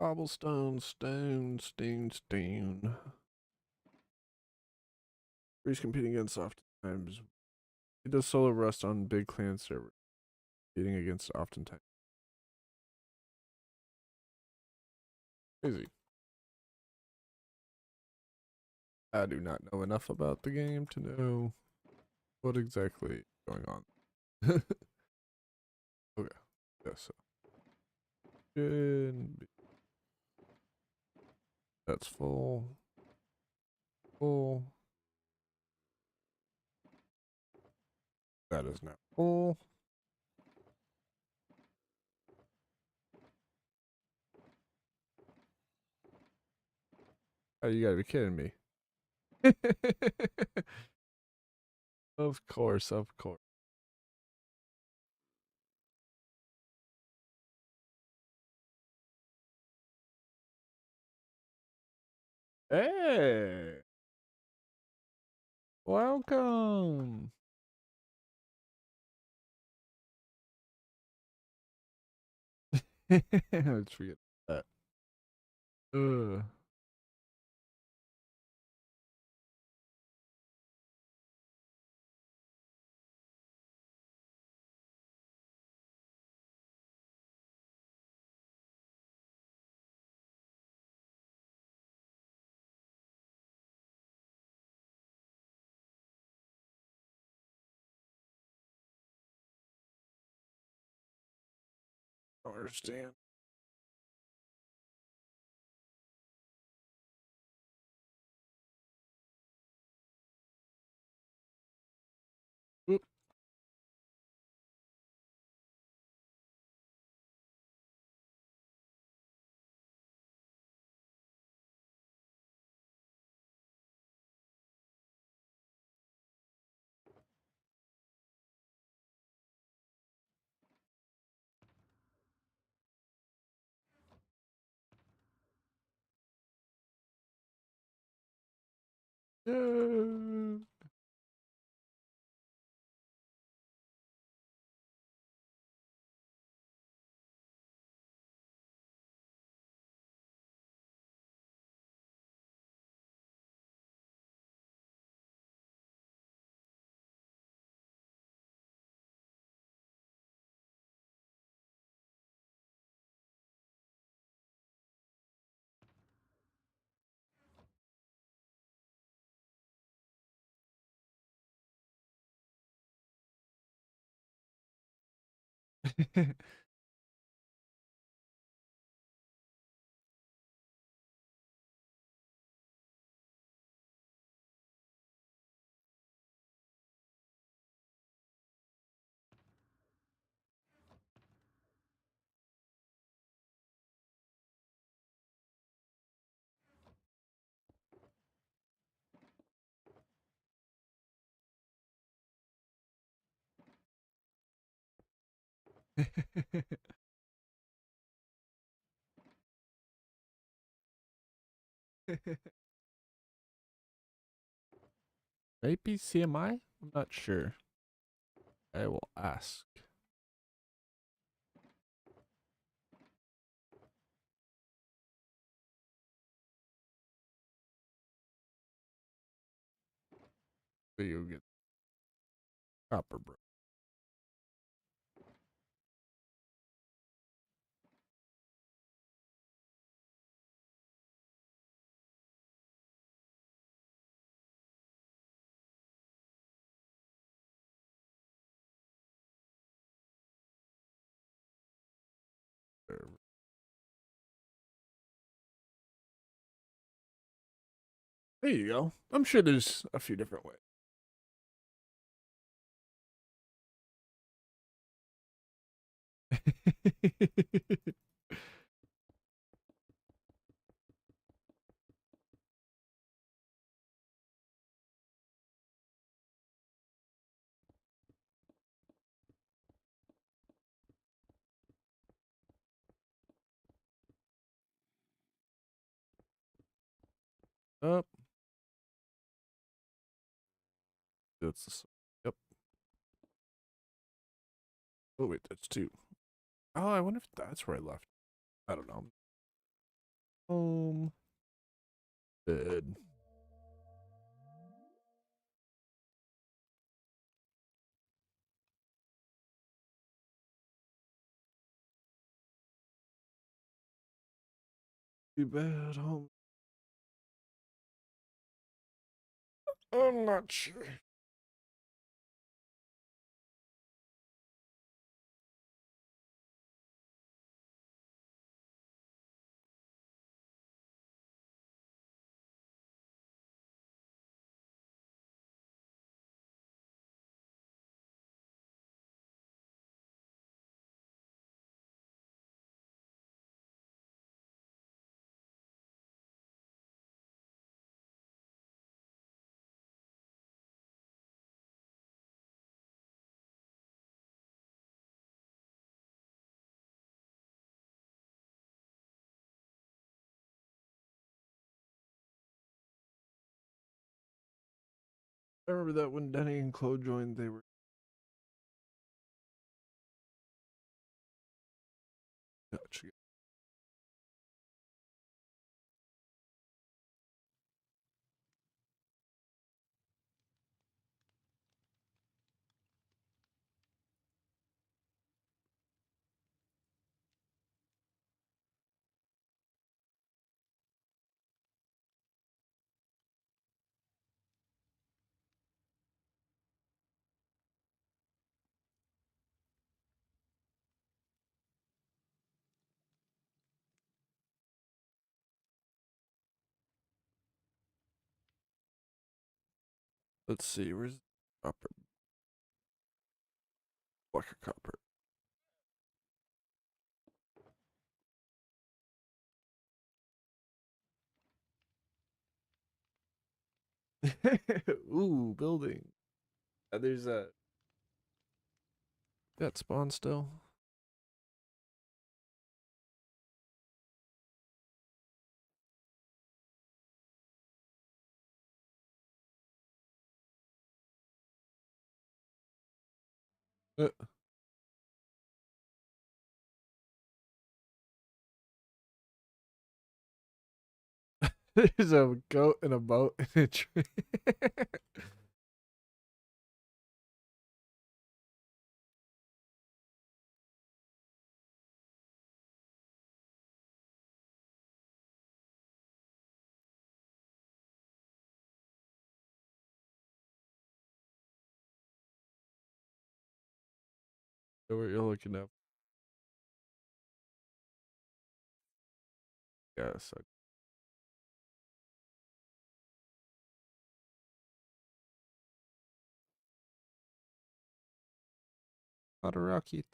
Cobblestone, stone. He's competing against oftentimes. He does solo rust on big clan servers, competing against oftentimes. Crazy. I do not know enough about the game to know what exactly is going on. Okay. Yeah, so. Good. That's full. Full. That is now full. Oh, you gotta be kidding me. Of course, of course. Hey, welcome. Let's forget that. Ugh. Don't understand. Oop. Yeah. Maybe CMI? I'm not sure. I will ask. So you get copper, bro. There you go. I'm sure there's a few different ways. Up. That's the, yep. Oh wait, that's two. Oh, I wonder if that's where I left. I don't know. Home. Bed. Too bad. Home. I'm not sure. I remember that when Denny and Chloe joined, they were. Gotcha. Let's see. Where's copper? Block of copper. Ooh, building. There's a that spawn still. Uh, there's a goat and a boat in a tree. So what you're looking up. Yes. Not a rocket.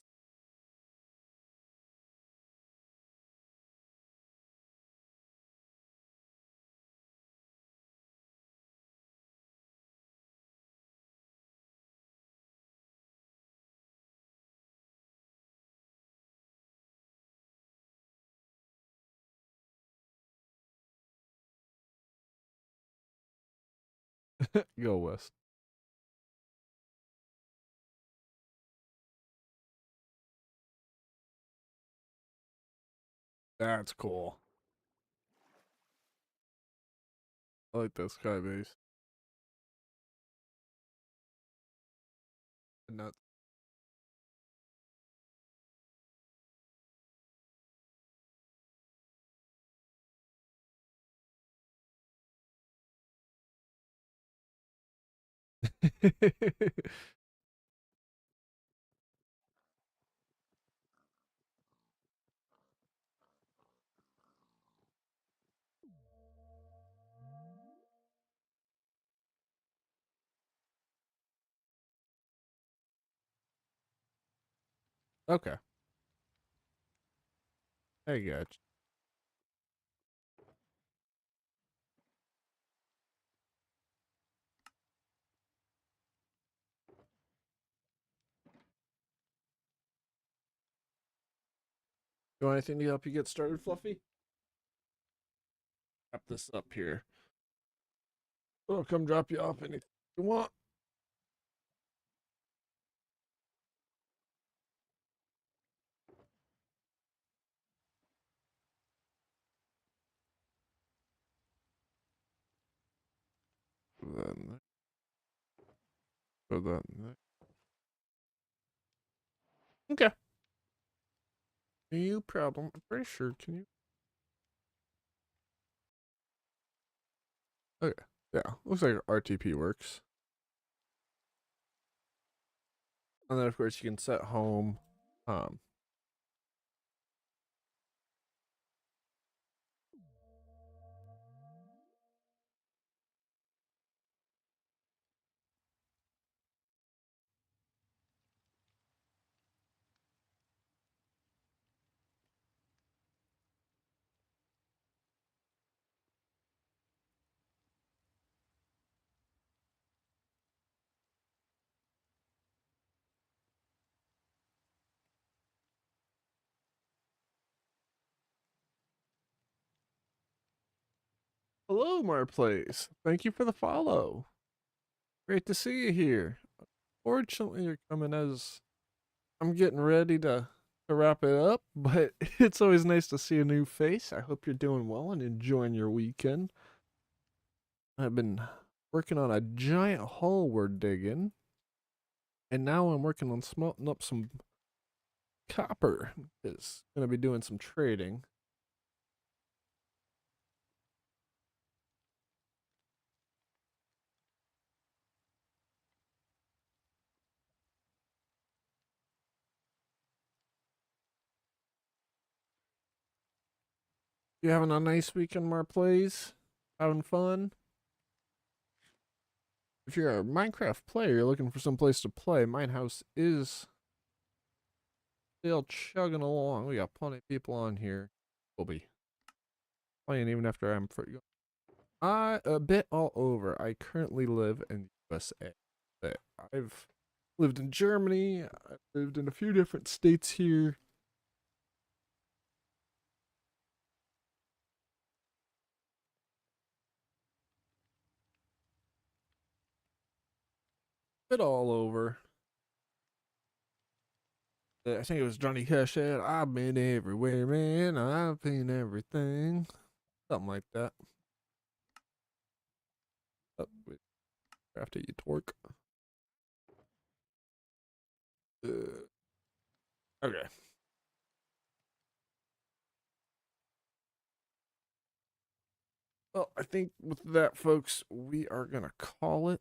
Go west. That's cool. I like that sky base. Nuts. Okay. I got you. Want anything to help you get started, Fluffy? Wrap this up here. I'll come drop you off anything you want. Put that in there. Put that in there. Okay. No problem. I'm pretty sure. Can you? Okay. Yeah. Looks like RTP works. And then of course you can set home. Um. Hello, Marplace. Thank you for the follow. Great to see you here. Fortunately, you're coming as I'm getting ready to wrap it up, but it's always nice to see a new face. I hope you're doing well and enjoying your weekend. I've been working on a giant hole we're digging, and now I'm working on smelting up some copper. Is gonna be doing some trading. You having a nice weekend, Marplays? Having fun? If you're a Minecraft player, you're looking for some place to play, MineHaus is still chugging along. We got plenty of people on here. We'll be playing even after I'm free. A bit all over. I currently live in the USA, but I've lived in Germany. I've lived in a few different states here. Bit all over. I think it was Johnny Cash said, "I've been everywhere, man. I've been everything." Something like that. Oh, wait, after you torque. Okay. Well, I think with that, folks, we are gonna call it.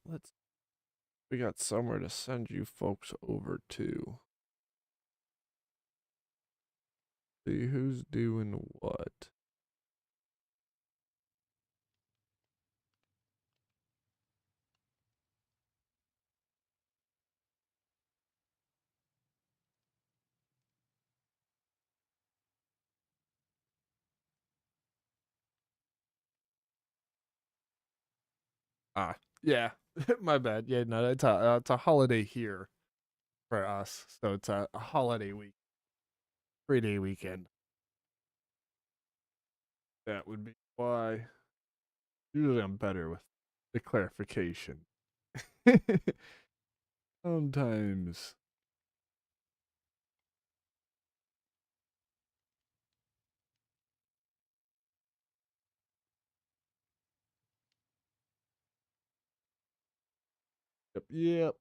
We got somewhere to send you folks over to. See who's doing what. Ah, yeah. My bad. Yeah, no, it's a holiday here for us, so it's a holiday week, 3-day weekend. That would be why. Usually, I'm better with the clarification. Sometimes. Yep. Yep.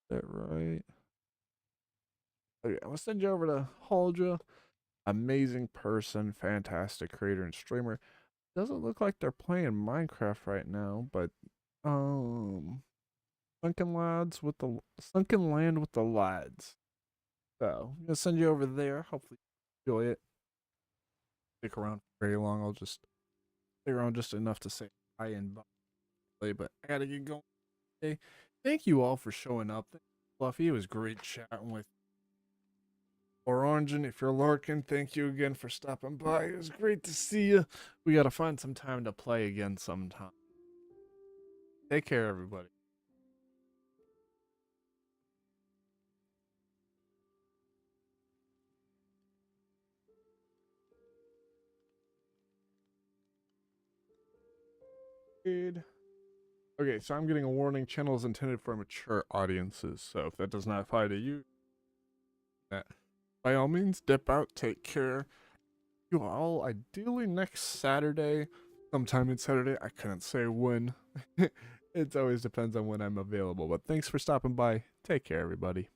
That right. Okay, I'm gonna send you over to Holdra. Amazing person, fantastic creator and streamer. Doesn't look like they're playing Minecraft right now, but um, Sunken Land with the lads. So I'm gonna send you over there. Hopefully you enjoy it. Stick around for very long. I'll just stick around just enough to say hi and bye. But I gotta get going. Hey, thank you all for showing up. Fluffy, it was great chatting with Orangin. If you're lurking, thank you again for stopping by. It was great to see you. We gotta find some time to play again sometime. Take care, everybody. Good. Okay, so I'm getting a warning. Channel is intended for mature audiences. So if that does not apply to you, that by all means dip out. Take care. You all ideally next Saturday, sometime in Saturday. I couldn't say when. It always depends on when I'm available. But thanks for stopping by. Take care, everybody.